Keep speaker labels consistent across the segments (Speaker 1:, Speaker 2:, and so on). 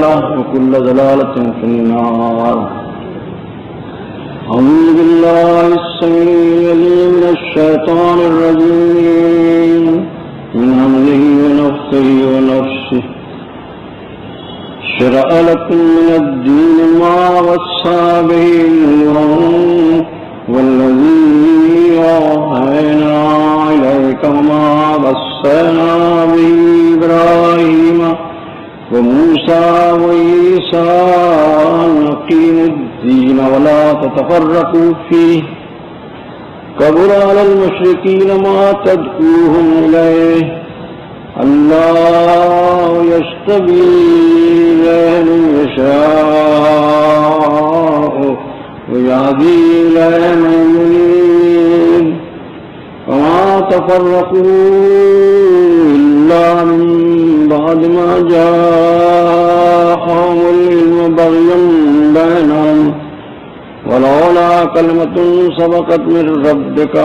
Speaker 1: ضلالة وكل ضلالة في النار. أعوذ بالله السميع العليم من الشيطان الرجيم من همزه ونفخه ونفسه. شرع لكم من الدين ما وصى به نوحا والذي أوحينا إليك وما وصينا به إبراهيم وموسى وعيسى أن أقيموا الدين ولا تتفرقوا فيه كبر على المشركين ما تدعوهم إليه الله يجتبي إليه من يشاء ويهدي إليه من ينيب وما تفرقوا إلا من بعد ما جاءهم العلم بغيا بينهم ولولا كلمة سبقت من ربك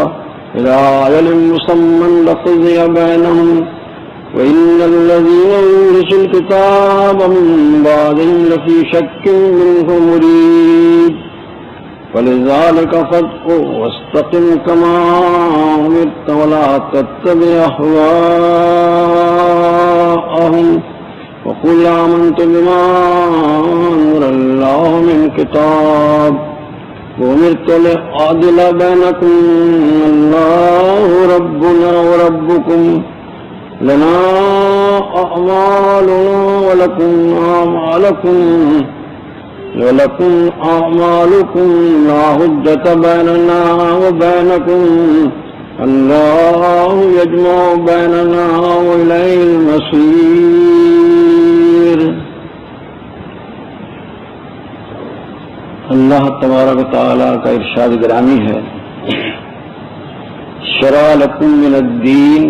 Speaker 1: إلى أجل مسمى لقضي بينهم وإن الذين أورثوا الكتاب من بعدهم لفي شك منه مريب فلذلك فادع واستقم كما أمرت ولا تتبع أهواءهم وقل آمنت بما أنزل الله من كتاب وأمرت لأعدل بينكم الله ربنا وربكم لنا أعمالنا ولكم أعمالكم لا حجة بيننا وبينكم الله يجمع بيننا وإليه المصير. اللہ تبارک و تعالیٰ کا ارشاد گرامی ہے، شرع لکم من الدین،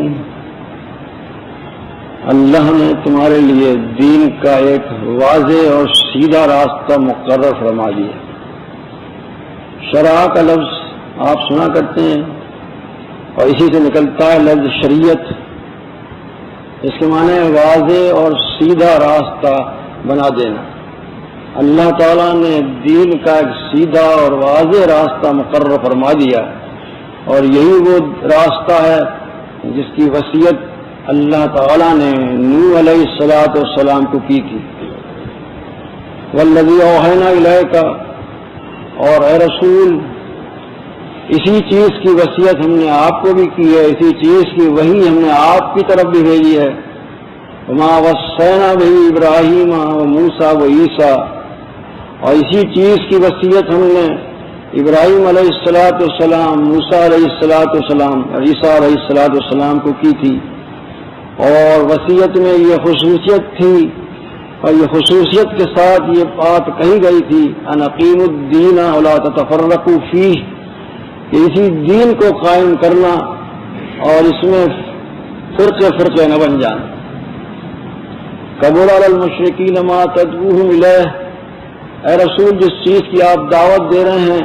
Speaker 1: اللہ نے تمہارے لیے دین کا ایک واضح اور سیدھا راستہ مقرر فرما دیا. شرع کا لفظ آپ سنا کرتے ہیں اور اسی سے نکلتا ہے لفظ شریعت. اس کے معنی واضح اور سیدھا راستہ بنا دینا. اللہ تعالیٰ نے دین کا ایک سیدھا اور واضح راستہ مقرر فرما دیا اور یہی وہ راستہ ہے جس کی وصیت اللہ تعالیٰ نے نوح علیہ السلام کو کی تھی. والذی اوحینا الیک، اور اے رسول اسی چیز کی وصیت ہم نے آپ کو بھی کی ہے، اسی چیز کی وحی ہم نے آپ کی طرف بھی بھیجی ہے. وما وصینا بہ ابراہیم وموسیٰ وعیسیٰ، اور اسی چیز کی وصیت ہم نے ابراہیم علیہ السلام، موسیٰ علیہ السلام اور عیسیٰ علیہ السلام کو کی تھی. اور وصیت میں یہ خصوصیت تھی اور یہ خصوصیت کے ساتھ یہ بات کہی گئی تھی ان اقیموا الدین ولا تتفرقوا فیہ، کہ اسی دین کو قائم کرنا اور اس میں فرقے نہ بن جانا. کبر علی المشرکین ما تدعوہم الیہ، اے رسول جس چیز کی آپ دعوت دے رہے ہیں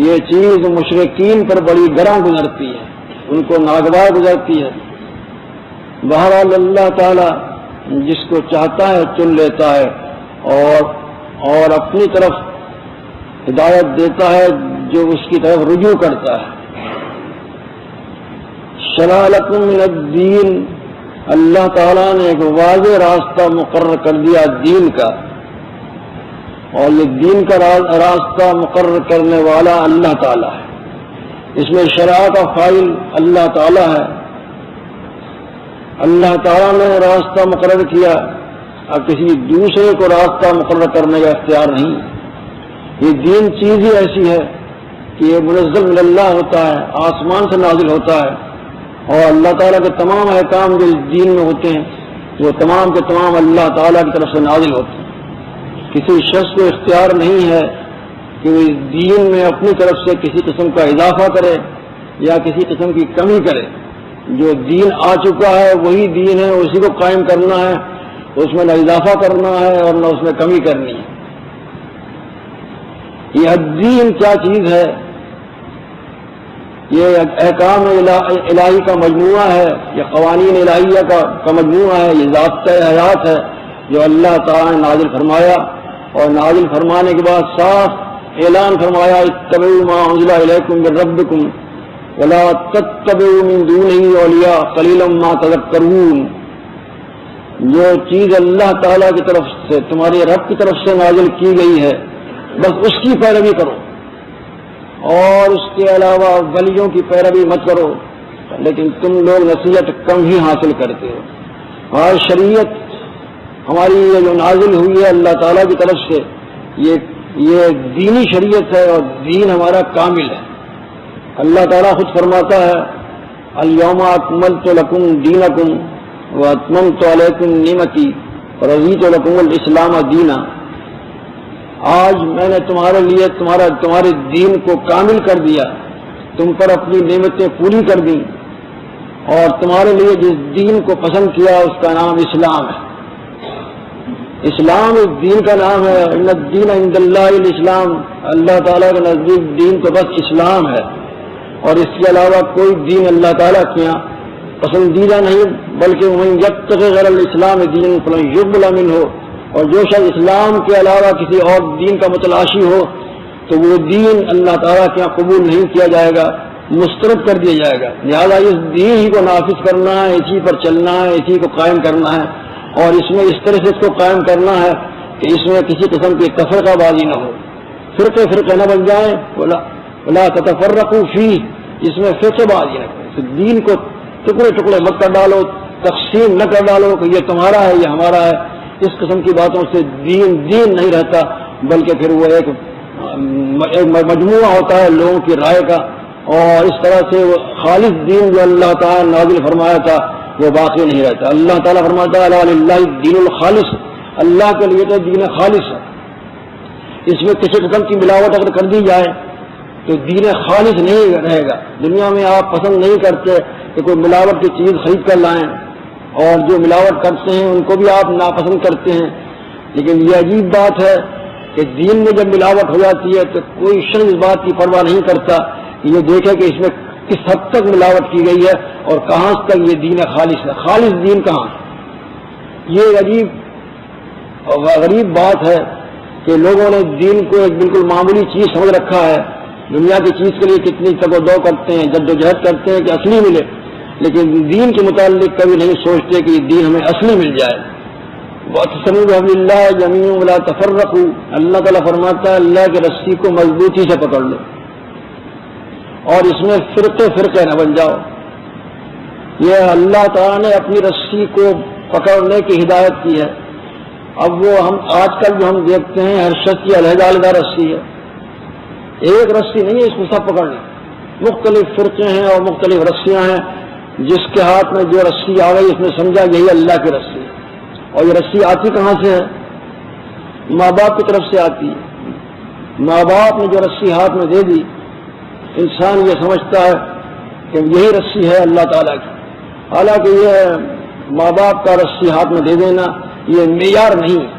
Speaker 1: یہ چیز مشرکین پر بڑی گراں گزرتی ہے، ان کو ناگوار گزرتی ہے. بہرحال اللہ تعالیٰ جس کو چاہتا ہے چن لیتا ہے اور اپنی طرف ہدایت دیتا ہے جو اس کی طرف رجوع کرتا ہے. شرع لکم من الدین، اللہ تعالیٰ نے ایک واضح راستہ مقرر کر دیا دین کا، اور یہ دین کا راستہ مقرر کرنے والا اللہ تعالیٰ ہے. اس میں شرع کا فاعل اللہ تعالیٰ ہے. اللہ تعالیٰ نے راستہ مقرر کیا، اب کسی دوسرے کو راستہ مقرر کرنے کا اختیار نہیں. یہ دین چیز ہی ایسی ہے کہ یہ منزل من اللہ ہوتا ہے، آسمان سے نازل ہوتا ہے، اور اللہ تعالیٰ کے تمام احکام جو اس دین میں ہوتے ہیں وہ تمام کے تمام اللہ تعالیٰ کی طرف سے نازل ہوتے ہیں. کسی شخص کو اختیار نہیں ہے کہ وہ اس دین میں اپنی طرف سے کسی قسم کا اضافہ کرے یا کسی قسم کی کمی کرے. جو دین آ چکا ہے وہی دین ہے، اسی کو قائم کرنا ہے، اس میں نہ اضافہ کرنا ہے اور نہ اس میں کمی کرنی ہے. یہ دین کیا چیز ہے؟ یہ احکام الہی کا مجموعہ ہے، یہ قوانین الہیہ کا مجموعہ ہے، یہ ضابطۂ حیات ہے جو اللہ تعالیٰ نے نازل فرمایا، اور نازل فرمانے کے بعد صاف اعلان فرمایا اتبعوا ما انزل الیکم من ربکم ولا تتبعوا من دونہ اولیاء قلیلا ما تذکرون۔ جو چیز اللہ تعالیٰ کی طرف سے، تمہارے رب کی طرف سے نازل کی گئی ہے، بس اس کی پیروی کرو، اور اس کے علاوہ ولیوں کی پیروی مت کرو، لیکن تم لوگ نصیحت کم ہی حاصل کرتے ہو۔ اور شریعت ہماری یہ جو نازل ہوئی ہے اللہ تعالیٰ کی طرف سے، یہ دینی شریعت ہے، اور دین ہمارا کامل ہے۔ اللہ تعالیٰ خود فرماتا ہے الیوم اکملت لکم دینکم واتممت علیکم نعمتی ورضیت لکم الاسلام دینا۔ آج میں نے تمہارے لیے تمہارے دین کو کامل کر دیا، تم پر اپنی نعمتیں پوری کر دیں، اور تمہارے لیے جس دین کو پسند کیا اس کا نام اسلام ہے۔ اسلام اس دین کا نام ہے۔ ان الدین عند اللہ الاسلام، اللہ تعالیٰ کے نزدیک دین تو بس اسلام ہے، اور اس کے علاوہ کوئی دین اللہ تعالیٰ کے یہاں پسندیدہ نہیں، بلکہ ومن یبتغی غیر الاسلام دین فلن یقبل منہ، اور جو شخص اسلام کے علاوہ کسی اور دین کا متلاشی ہو تو وہ دین اللہ تعالیٰ کے یہاں قبول نہیں کیا جائے گا، مسترد کر دیا جائے گا۔ لہٰذا اس دین ہی کو نافذ کرنا ہے، اسی پر چلنا ہے، اسی کو قائم کرنا ہے، اور اس میں اس طرح سے اس کو قائم کرنا ہے کہ اس میں کسی قسم کی تفرقہ بازی نہ ہو، فرقے نہ بن جائیں، ولا تتفرقوا فیہ، اس میں فرقے بازی نہ کریں، دین کو ٹکڑے مت کر ڈالو، تقسیم نہ کر ڈالو کہ یہ تمہارا ہے یہ ہمارا ہے۔ اس قسم کی باتوں سے دین نہیں رہتا، بلکہ پھر وہ ایک مجموعہ ہوتا ہے لوگوں کی رائے کا، اور اس طرح سے وہ خالص دین جو اللہ تعالیٰ نے نازل فرمایا تھا وہ باقی نہیں رہتا۔ اللہ تعالیٰ فرماتا ہے الا للہ الدین الخالص، اللہ کے لیے تو دین خالص ہے۔ اس میں کسی قسم کی ملاوٹ اگر کر دی جائے تو دین خالص نہیں رہے گا۔ دنیا میں آپ پسند نہیں کرتے کہ کوئی ملاوٹ کی چیز خرید کر لائیں، اور جو ملاوٹ کرتے ہیں ان کو بھی آپ ناپسند کرتے ہیں، لیکن یہ عجیب بات ہے کہ دین میں جب ملاوٹ ہو جاتی ہے تو کوئی شخص اس بات کی پرواہ نہیں کرتا کہ یہ دیکھے کہ اس میں کس حد تک ملاوٹ کی گئی ہے اور کہاں تک یہ دین خالص ہے۔ خالص دین کہاں ہے؟ یہ غریب بات ہے کہ لوگوں نے دین کو ایک بالکل معمولی چیز سمجھ رکھا ہے، دنیا کی چیز کے لیے کتنی تگ و دو کرتے ہیں، جدوجہد کرتے ہیں کہ اصلی ملے، لیکن دین کے متعلق کبھی نہیں سوچتے کہ یہ دین ہمیں اصلی مل جائے۔ وَاعْتَصِمُوا بِحَبْلِ اللَّهِ جَمِيعًا وَلَا تَفَرَّقُوا، اللہ تعالیٰ فرماتا ہے اللہ کی رسی کو مضبوطی سے پکڑ لو، اور اس میں فرقے نہ بن جاؤ۔ یہ اللہ تعالیٰ نے اپنی رسی کو پکڑنے کی ہدایت کی ہے۔ اب وہ آج کل جو ہم دیکھتے ہیں ہر شخص کی علیحدہ رسی ہے، ایک رسی نہیں ہے اس کو سب پکڑنی، مختلف فرقے ہیں اور مختلف رسیاں ہیں۔ جس کے ہاتھ میں جو رسی آ گئی اس نے سمجھا یہی اللہ کی رسی ہے، اور یہ رسی آتی کہاں سے ہے؟ ماں باپ کی طرف سے آتی ہے۔ ماں باپ نے جو رسی ہاتھ میں دے دی، انسان یہ سمجھتا ہے کہ یہی رسی ہے اللہ تعالیٰ کی، حالانکہ یہ ماں باپ کا رسی ہاتھ میں دے دینا یہ معیار نہیں ہے۔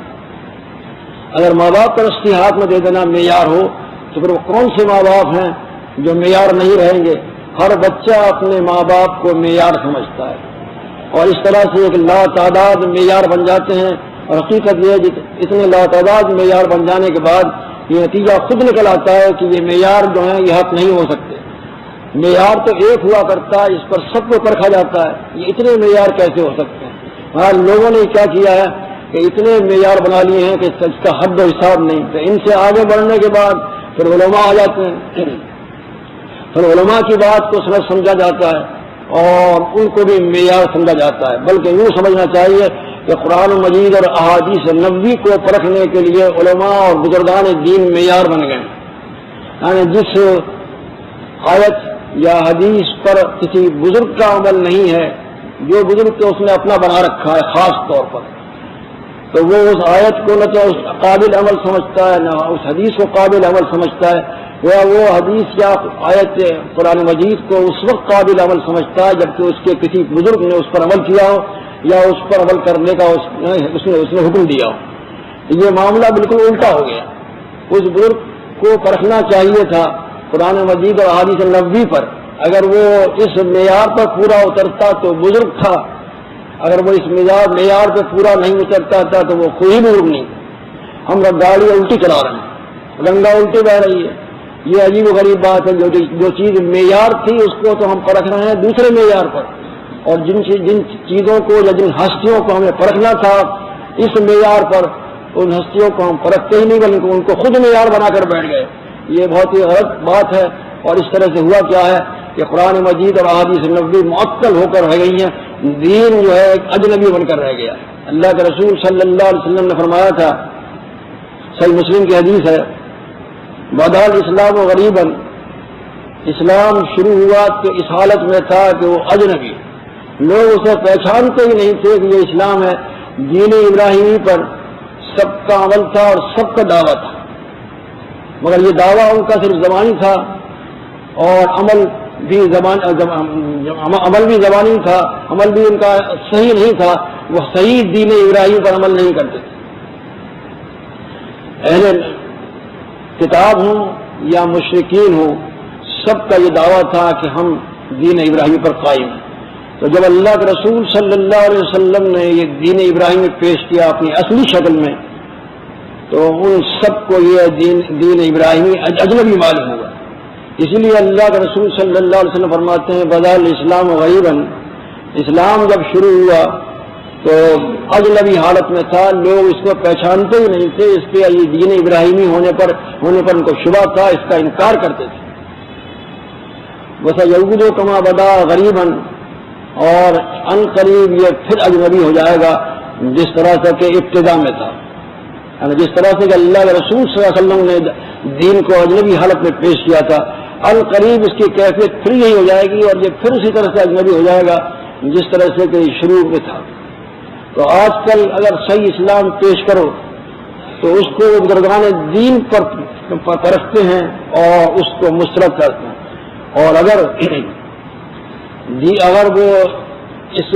Speaker 1: اگر ماں باپ کا رسی ہاتھ میں دے دینا معیار ہو تو پھر وہ کون سے ماں باپ ہیں جو معیار نہیں رہیں گے؟ ہر بچہ اپنے ماں باپ کو معیار سمجھتا ہے، اور اس طرح سے ایک لاتعداد معیار بن جاتے ہیں، اور حقیقت یہ ہے کہ اتنے لاتعداد معیار بن جانے کے بعد یہ نتیجہ خود نکل آتا ہے کہ یہ معیار جو ہیں یہ حق نہیں ہو سکتے۔ معیار تو ایک ہوا کرتا ہے، اس پر سب کو پرکھا جاتا ہے، یہ اتنے معیار کیسے ہو سکتے ہیں؟ ہاں لوگوں نے کیا کیا ہے کہ اتنے معیار بنا لیے ہیں کہ اس کا حد و حساب نہیں، تو ان سے آگے بڑھنے کے بعد پھر علماء آ جاتے ہیں، پھر علماء کی بات کو سمجھا جاتا ہے اور ان کو بھی معیار سمجھا جاتا ہے، بلکہ یوں سمجھنا چاہیے کہ قرآن مجید اور احادیث نبوی کو پرکھنے کے لیے علماء اور بزرگان دین معیار بن گئے۔ یعنی جس آیت یا حدیث پر کسی بزرگ کا عمل نہیں ہے، جو بزرگ تو اس نے اپنا بنا رکھا ہے خاص طور پر، تو وہ اس آیت کو نہ تو قابل عمل سمجھتا ہے نہ اس حدیث کو قابل عمل سمجھتا ہے، یا وہ حدیث یا آیت قرآن مجید کو اس وقت قابل عمل سمجھتا ہے جبکہ اس کے کسی بزرگ نے اس پر عمل کیا ہو یا اس پر عمل کرنے کا اس نے حکم دیا ہو۔ یہ معاملہ بالکل الٹا ہو گیا۔ اس بزرگ کو پرکھنا چاہیے تھا قرآن مجید اور احادیث نبوی پر، اگر وہ اس معیار پر پورا اترتا تو بزرگ تھا، اگر وہ اس معیار پہ پورا نہیں اترتا تھا تو وہ کوئی بھی نہیں. ہم گاڑی الٹی چلا رہے ہیں، گنگا الٹی بہ رہی ہے. یہ عجیب و غریب بات ہے. جو چیز معیار تھی اس کو تو ہم پرکھ رہے ہیں دوسرے معیار پر، اور جن چیزوں کو یا جن ہستیوں کو ہمیں پرکھنا تھا اس معیار پر، ان ہستیوں کو ہم پرکھتے ہی نہیں بلکہ ان کو خود معیار بنا کر بیٹھ گئے. یہ بہت ہی غلط بات ہے. اور اس طرح سے ہوا کیا ہے کہ قرآن مجید اور احادیث نبوی معطل ہو کر رہ گئی ہیں. دین جو ہے ایک اجنبی بن کر رہ گیا. اللہ کے رسول صلی اللہ علیہ وسلم نے فرمایا تھا، صحیح مسلم کی حدیث ہے، بدا الاسلام غریبا، اسلام شروع ہوا تو اس حالت میں تھا کہ وہ اجنبی، لوگ اسے پہچانتے ہی نہیں تھے کہ یہ اسلام ہے. دین ابراہیمی پر سب کا عمل تھا اور سب کا دعویٰ تھا، مگر یہ دعویٰ ان کا صرف زبانی تھا اور عمل بھی زبانی تھا. عمل بھی ان کا صحیح نہیں تھا. وہ صحیح دین ابراہیم پر عمل نہیں کرتے تھے. اہل کتاب ہوں یا مشرکین ہوں، سب کا یہ دعویٰ تھا کہ ہم دین ابراہیم پر قائم ہیں. تو جب اللہ کے رسول صلی اللہ علیہ وسلم نے یہ دین ابراہیم پیش کیا اپنی اصلی شکل میں، تو ان سب کو یہ دین ابراہیمی اجنبی معلوم ہوا. اسی لیے اللہ کے رسول صلی اللہ علیہ وسلم فرماتے ہیں بدا الاسلام غریبا، اسلام جب شروع ہوا تو اجنبی حالت میں تھا، لوگ اس کو پہچانتے ہی نہیں تھے. اس کے یہ دین ابراہیمی ہونے پر ان کو شبہ تھا، اس کا انکار کرتے تھے. وَسَيَعُودُ كَمَا بَدَا غَرِيبًا، اور ان قریب یہ پھر اجنبی ہو جائے گا جس طرح سے کہ ابتدا میں تھا. یعنی جس طرح سے کہ اللہ کے رسول صلی اللہ علیہ وسلم نے دین کو اجنبی حالت میں پیش کیا تھا، ان قریب اس کی کیفیت پھر یہی ہو جائے گی اور یہ پھر اسی طرح سے اجنبی ہو جائے گا جس طرح سے کہ شروع میں تھا. تو آج کل اگر صحیح اسلام پیش کرو تو اس کو بزرگان دین پر پرکھتے ہیں اور اس کو مسترد کرتے ہیں. اور اگر وہ اس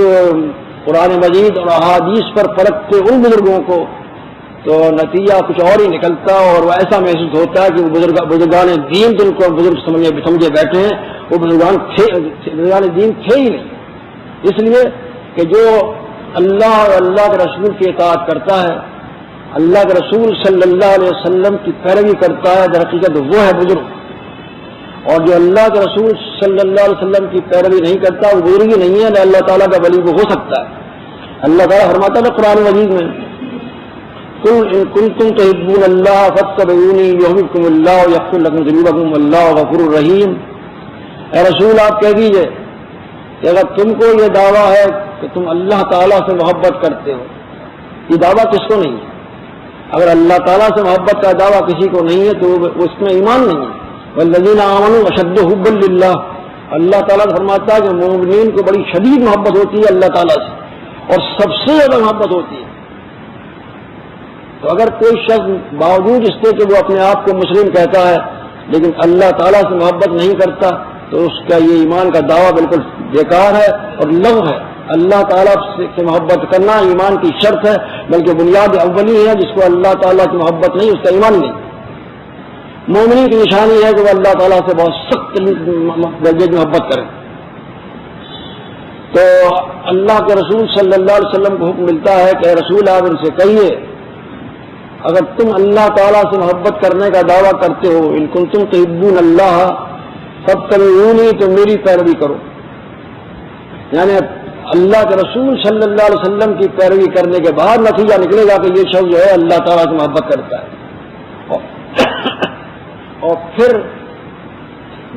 Speaker 1: قرآن مجید اور احادیث پر پرکھتے ان بزرگوں کو تو نتیجہ کچھ اور ہی نکلتا، اور وہ ایسا محسوس ہوتا ہے کہ وہ بزرگان دین جن کو بزرگ سمجھے بیٹھے ہیں وہ بزرگان دین تھے ہی نہیں. اس لیے کہ جو اللہ اور اللہ کے رسول کی اطاعت کرتا ہے، اللہ کے رسول صلی اللہ علیہ وسلم کی پیروی کرتا ہے، در حقیقت وہ ہے بزرگ. اور جو اللہ کے رسول صلی اللہ علیہ وسلم کی پیروی نہیں کرتا وہ بزرگ ہی نہیں ہے، نہ اللہ تعالیٰ کا ولی وہ ہو سکتا ہے. اللہ تعالیٰ فرماتا ہے قرآن مجید میں، قل ان کنتم تحبون اللہ فاتبعونی یحببکم اللہ ویغفر لکم ذنوبکم واللہ غفور رحیم. اے رسول آپ کہہ دیجئے کہ اگر تم کو یہ دعویٰ ہے کہ تم اللہ تعالیٰ سے محبت کرتے ہو، یہ دعویٰ کس کو نہیں ہے؟ اگر اللہ تعالیٰ سے محبت کا دعویٰ کسی کو نہیں ہے تو اس میں ایمان نہیں ہے. والذین آمنوا اشد حبا للہ، اللہ تعالیٰ فرماتا ہے کہ مومنین کو بڑی شدید محبت ہوتی ہے اللہ تعالیٰ سے، اور سب سے زیادہ محبت ہوتی ہے. تو اگر کوئی شخص باوجود اس کے کہ وہ اپنے آپ کو مسلم کہتا ہے لیکن اللہ تعالیٰ سے محبت نہیں کرتا تو اس کا یہ ایمان کا دعویٰ بالکل بیکار ہے اور لغو ہے. اللہ تعالیٰ سے محبت کرنا ایمان کی شرط ہے، بلکہ بنیاد اولی ہے. جس کو اللہ تعالیٰ کی محبت نہیں اس کا ایمان نہیں. مومنی کی نشانی ہے کہ وہ اللہ تعالیٰ سے بہت سخت درجے کی محبت کرے. تو اللہ کے رسول صلی اللہ علیہ وسلم کو حکم ملتا ہے کہ اے رسول آپ ان سے کہیے اگر تم اللہ تعالیٰ سے محبت کرنے کا دعویٰ کرتے ہو، ان کنتم تحبون اللہ فاتبعونی، تو میری پیروی کرو. یعنی اللہ کے رسول صلی اللہ علیہ وسلم کی پیروی کرنے کے بعد نتیجہ نکلے گا کہ یہ شخص جو ہے اللہ تعالیٰ سے محبت کرتا ہے. اور پھر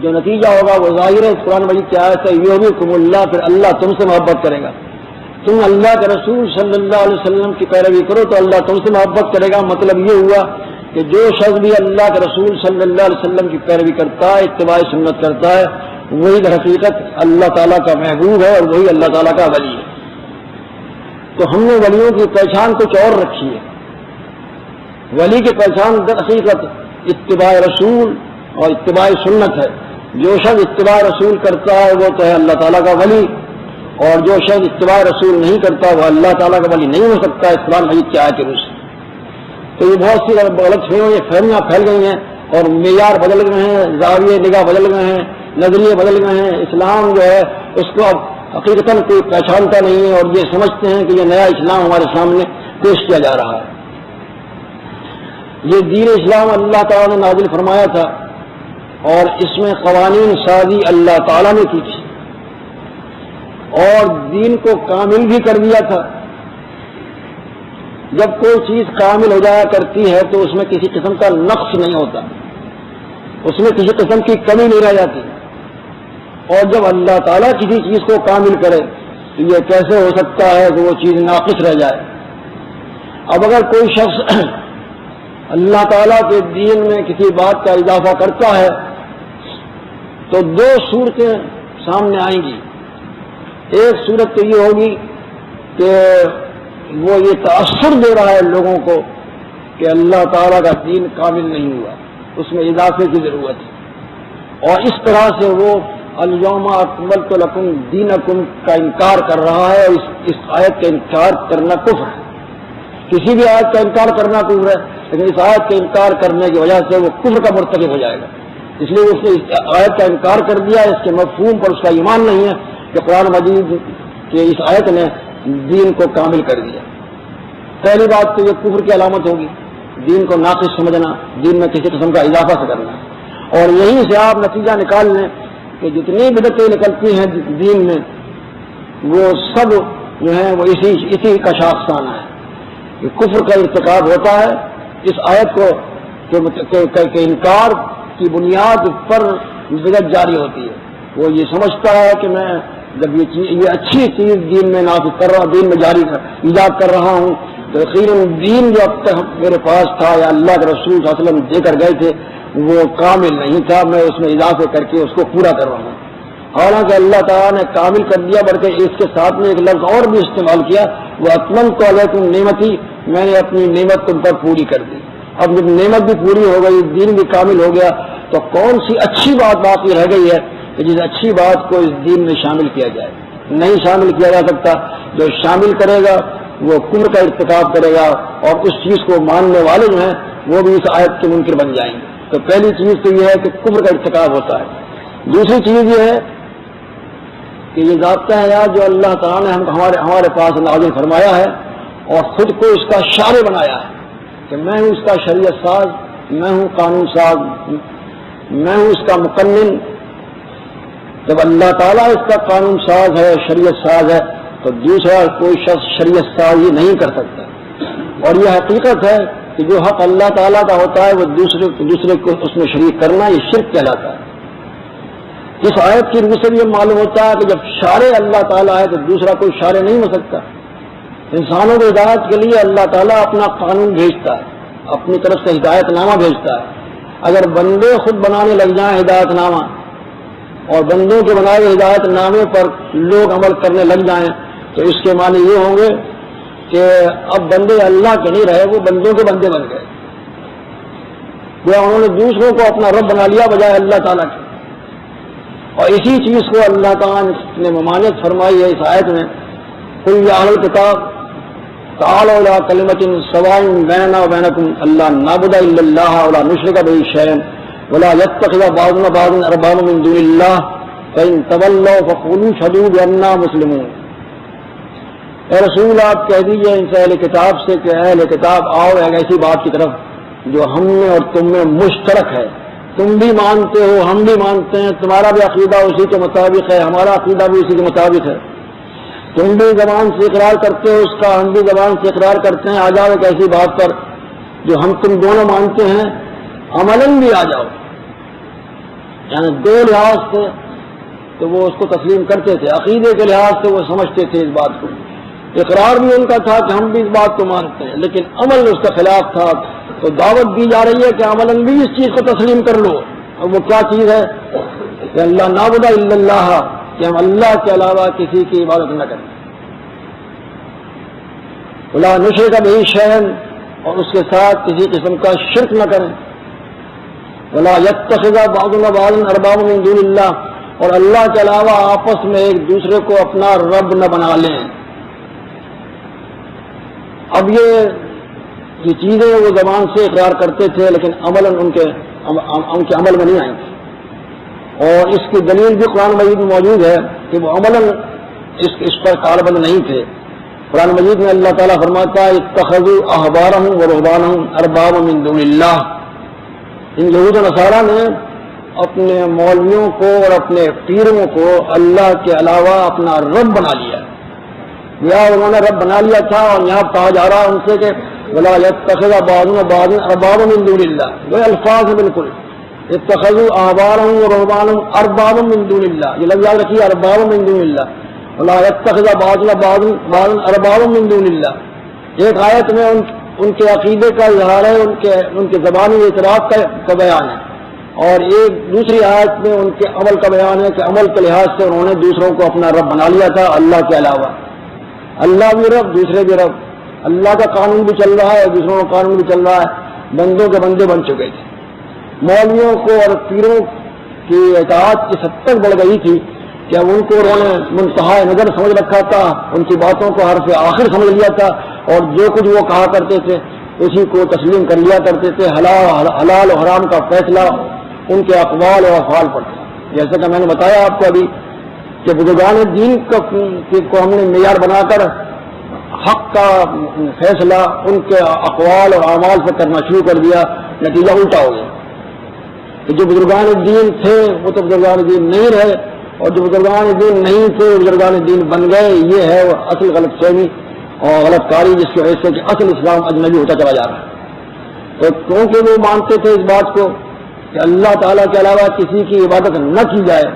Speaker 1: جو نتیجہ ہوگا وہ ظاہر ہے. قرآن مجید کی آیت ہے یحببکم اللہ، پھر اللہ تم سے محبت کرے گا. تم اللہ کے رسول صلی اللہ علیہ وسلم کی پیروی کرو تو اللہ تم سے محبت کرے گا. مطلب یہ ہوا کہ جو شخص بھی اللہ کے رسول صلی اللہ علیہ وسلم کی پیروی کرتا ہے، اتباع سنت کرتا ہے، وہی در حقیقت اللہ تعالیٰ کا محبوب ہے اور وہی اللہ تعالیٰ کا ولی ہے. تو ہم نے ولیوں کی پہچان کچھ اور رکھی ہے. ولی کی پہچان در حقیقت اتباع رسول اور اتباع سنت ہے. جو شخص اتباع رسول کرتا ہے وہ تو ہے اللہ تعالیٰ کا ولی، اور جو شخص اتباع رسول نہیں کرتا وہ اللہ تعالیٰ کا ولی نہیں ہو سکتا. قرآن مجید کی آیت روس. تو یہ بہت سی غلط فہمیاں پھیل گئی ہیں اور معیار بدل گئے ہیں، زاویے نگاہ بدل گئے ہیں، نظریے بدل گئے ہیں. اسلام جو ہے اس کو اب حقیقتاً کوئی پہچانتا نہیں ہے، اور یہ سمجھتے ہیں کہ یہ نیا اسلام ہمارے سامنے پیش کیا جا رہا ہے۔ یہ دین اسلام اللہ تعالیٰ نے نازل فرمایا تھا، اور اس میں قوانین سازی اللہ تعالیٰ نے کی تھی، اور دین کو کامل بھی کر دیا تھا۔ جب کوئی چیز کامل ہو جایا کرتی ہے تو اس میں کسی قسم کا نقص نہیں ہوتا، اس میں کسی قسم کی کمی نہیں رہ جاتی، اور جب اللہ تعالیٰ کسی چیز کو کامل کرے تو یہ کیسے ہو سکتا ہے کہ وہ چیز ناقص رہ جائے۔ اب اگر کوئی شخص اللہ تعالیٰ کے دین میں کسی بات کا اضافہ کرتا ہے تو دو صورتیں سامنے آئیں گی۔ ایک صورت تو یہ ہوگی کہ وہ یہ تاثر دے رہا ہے لوگوں کو کہ اللہ تعالیٰ کا دین کامل نہیں ہوا، اس میں اضافے کی ضرورت ہے، اور اس طرح سے وہ الیوم اکملت لکم دینکم کا انکار کر رہا ہے، اور اس آیت کا انکار کرنا کفر ہے۔ کسی بھی آیت کا انکار کرنا کفر ہے، لیکن اس آیت کا انکار کرنے کی وجہ سے وہ کفر کا مرتکب ہو جائے گا، اس لیے اس نے اس آیت کا انکار کر دیا، اس کے مفہوم پر اس کا ایمان نہیں ہے کہ قرآن مجید کے اس آیت نے دین کو کامل کر دیا۔ پہلی بات تو یہ کفر کی علامت ہوگی، دین کو ناقص سمجھنا، دین میں کسی قسم کا اضافہ سے کرنا، اور یہیں سے آپ نتیجہ نکال لیں کہ جتنی بدعتیں نکلتی ہیں دین میں وہ سب جو ہیں وہ اسی کا شاخسانہ ہے کہ کفر کا ارتکاب ہوتا ہے۔ اس آیت کو کہ انکار کی بنیاد پر بدعت جاری ہوتی ہے، وہ یہ سمجھتا ہے کہ میں جب یہ اچھی چیز دین میں نافذ کر رہا ہوں، دین میں جاری ایجاد کر رہا ہوں، تو یقیناً دین جو اب تک میرے پاس تھا یا اللہ کے رسول صلی اللہ علیہ وسلم دے کر گئے تھے وہ کامل نہیں تھا، میں اس میں اضافے کر کے اس کو پورا کر رہا ہوں۔ حالانکہ اللہ تعالیٰ نے کامل کر دیا، بلکہ اس کے ساتھ میں ایک لفظ اور بھی استعمال کیا، وہ اتممت علیکم نعمتی، میں نے اپنی نعمت تم پر پوری کر دی۔ اب جب نعمت بھی پوری ہو گئی، دین بھی کامل ہو گیا، تو کون سی اچھی بات باقی رہ گئی ہے کہ جس اچھی بات کو اس دین میں شامل کیا جائے؟ نہیں شامل کیا جا سکتا۔ جو شامل کرے گا وہ کفر کا ارتکاب کرے گا، اور اس چیز کو ماننے والے جو ہیں وہ بھی اس آیت کے منکر بن جائیں گے۔ تو پہلی چیز تو یہ ہے کہ کفر کا ارتکاب ہوتا ہے۔ دوسری چیز یہ ہے کہ یہ ضابطہ ہے جو اللہ تعالیٰ نے ہمارے پاس نازل فرمایا ہے، اور خود کو اس کا شارع بنایا ہے کہ میں ہوں اس کا شریعت ساز، میں ہوں قانون ساز، میں ہوں اس کا مقنن۔ جب اللہ تعالیٰ اس کا قانون ساز ہے، شریعت ساز ہے، تو دوسرا کوئی شخص شریعت سازی نہیں کر سکتا۔ اور یہ حقیقت ہے کہ جو حق اللہ تعالیٰ کا ہوتا ہے وہ دوسرے کو اس میں شریک کرنا، یہ شرک کہلاتا ہے۔ اس آیت کی روح سے بھی یہ معلوم ہوتا ہے کہ جب شارع اللہ تعالیٰ ہے تو دوسرا کوئی شارع نہیں ہو سکتا۔ انسانوں کی ہدایت کے لیے اللہ تعالیٰ اپنا قانون بھیجتا ہے، اپنی طرف سے ہدایت نامہ بھیجتا ہے۔ اگر بندے خود بنانے لگ جائیں ہدایت نامہ، اور بندوں کے بنائے ہوئے ہدایت نامے پر لوگ عمل کرنے لگ جائیں، تو اس کے معنی یہ ہوں گے کہ اب بندے اللہ کے نہیں رہے، وہ بندوں کے بندے بن گئے، یا انہوں نے دوسروں کو اپنا رب بنا لیا بجائے اللہ تعالیٰ کے۔ اور اسی چیز کو اللہ تعالیٰ نے ممانعت فرمائی ہے اس آیت میں، قل یا اہل الکتاب تعالوا الی کلمۃ سواء بیننا وبینکم الا نعبد الا اللہ ولا نشرک بہ شیئا ولا يتخذ بعضنا بعضا اربابا من دون اللہ فإن تولوا فقولوا اشہدوا بأننا مسلمون۔ اے رسول آپ کہہ دیجیے ان سے اہل کتاب سے کہ اہل کتاب آؤ ایک ایسی بات کی طرف جو ہم میں اور تم میں مشترک ہے، تم بھی مانتے ہو، ہم بھی مانتے ہیں، تمہارا بھی عقیدہ اسی کے مطابق ہے، ہمارا عقیدہ بھی اسی کے مطابق ہے، تم بھی زبان سے اقرار کرتے ہو اس کا، ہم بھی زبان سے اقرار کرتے ہیں، آ جاؤ ایک ایسی بات پر جو ہم تم دونوں مانتے ہیں، عملاً بھی آ جاؤ۔ یعنی دو لحاظ سے تو وہ اس کو تسلیم کرتے تھے، عقیدے کے لحاظ سے وہ سمجھتے تھے اس بات کو، اقرار بھی ان کا تھا کہ ہم بھی اس بات کو مانتے ہیں، لیکن عمل اس کا خلاف تھا۔ تو دعوت دی جا رہی ہے کہ عملاً بھی اس چیز کو تسلیم کر لو۔ اور وہ کیا چیز ہے کہ اللہ نعبد الا اللہ، کہ ہم اللہ کے علاوہ کسی کی عبادت نہ کریں، ولا نشرک بہ شیئا، اور اس کے ساتھ کسی قسم کا شرک نہ کریں، ولا یتخذ بعضنا بعضا اربابا من دون اللہ، اور اللہ کے علاوہ آپس میں ایک دوسرے کو اپنا رب نہ بنا لیں۔ اب یہ چیزیں وہ زبان سے اقرار کرتے تھے لیکن عملاً ان کے عمل میں نہیں آئیں تھیں، اور اس کی دلیل بھی قرآن مجید میں موجود ہے کہ وہ عملاً اس پر کاربند نہیں تھے. قرآن مجید میں اللہ تعالیٰ فرماتا ہے اتخذوا احبارهم ورهبانهم اربابا من دون اللہ. ان یہود و نصارہ نے اپنے مولویوں کو اور اپنے پیروں کو اللہ کے علاوہ اپنا رب بنا لیا. یا انہوں نے رب بنا لیا تھا، اور یہاں کہا جا رہا ہے ان سے کہ ولا يتخذ بعضنا بعضا اربابا من دون اللہ. وہ الفاظ ہیں بالکل اتخذوا احبارهم ورهبانهم اربابا من دون اللہ. یہ لفظ یاد رکھیے اربابا من دون اللہ. ولا يتخذ بعضنا بعضا اربابا من دون اللہ. ایک آیت میں ان کے عقیدے کا اظہار ہے، ان کے زبانی اعتراف کا بیان ہے، اور ایک دوسری آیت میں ان کے عمل کا بیان ہے کہ عمل کے لحاظ سے انہوں نے دوسروں کو اپنا رب بنا لیا تھا اللہ کے علاوہ. اللہ بھی رب، دوسرے بھی رب. اللہ کا قانون بھی چل رہا ہے اور دوسروں کا قانون بھی چل رہا ہے. بندوں کے بندے بن چکے تھے. مولویوں کو اور پیروں کی اطاعت اس حد تک بڑھ گئی تھی کہ اب ان کو انہوں نے منتہا نظر سمجھ رکھا تھا، ان کی باتوں کو حرف آخر سمجھ لیا تھا، اور جو کچھ وہ کہا کرتے تھے اسی کو تسلیم کر لیا کرتے تھے. حلال و حرام کا فیصلہ ان کے اقوال اور افعال پر تھا. جیسا کہ میں نے بتایا آپ کو ابھی کہ بزرگان دین کو ہم نے معیار بنا کر حق کا فیصلہ ان کے اقوال اور اعمال سے کرنا شروع کر دیا. نتیجہ الٹا ہو گیا کہ جو بزرگان دین تھے وہ تو بزرگان دین نہیں رہے، اور جو بزرگان دین نہیں تھے وہ بزرگان دین بن گئے. یہ ہے وہ اصل غلط فہمی اور غلط کاری، جس کی وجہ سے کہ اصل اسلام اجنبی ہوتا چلا جا رہا ہے. تو کیونکہ وہ مانتے تھے اس بات کو کہ اللہ تعالیٰ کے علاوہ کسی کی عبادت نہ کی جائے،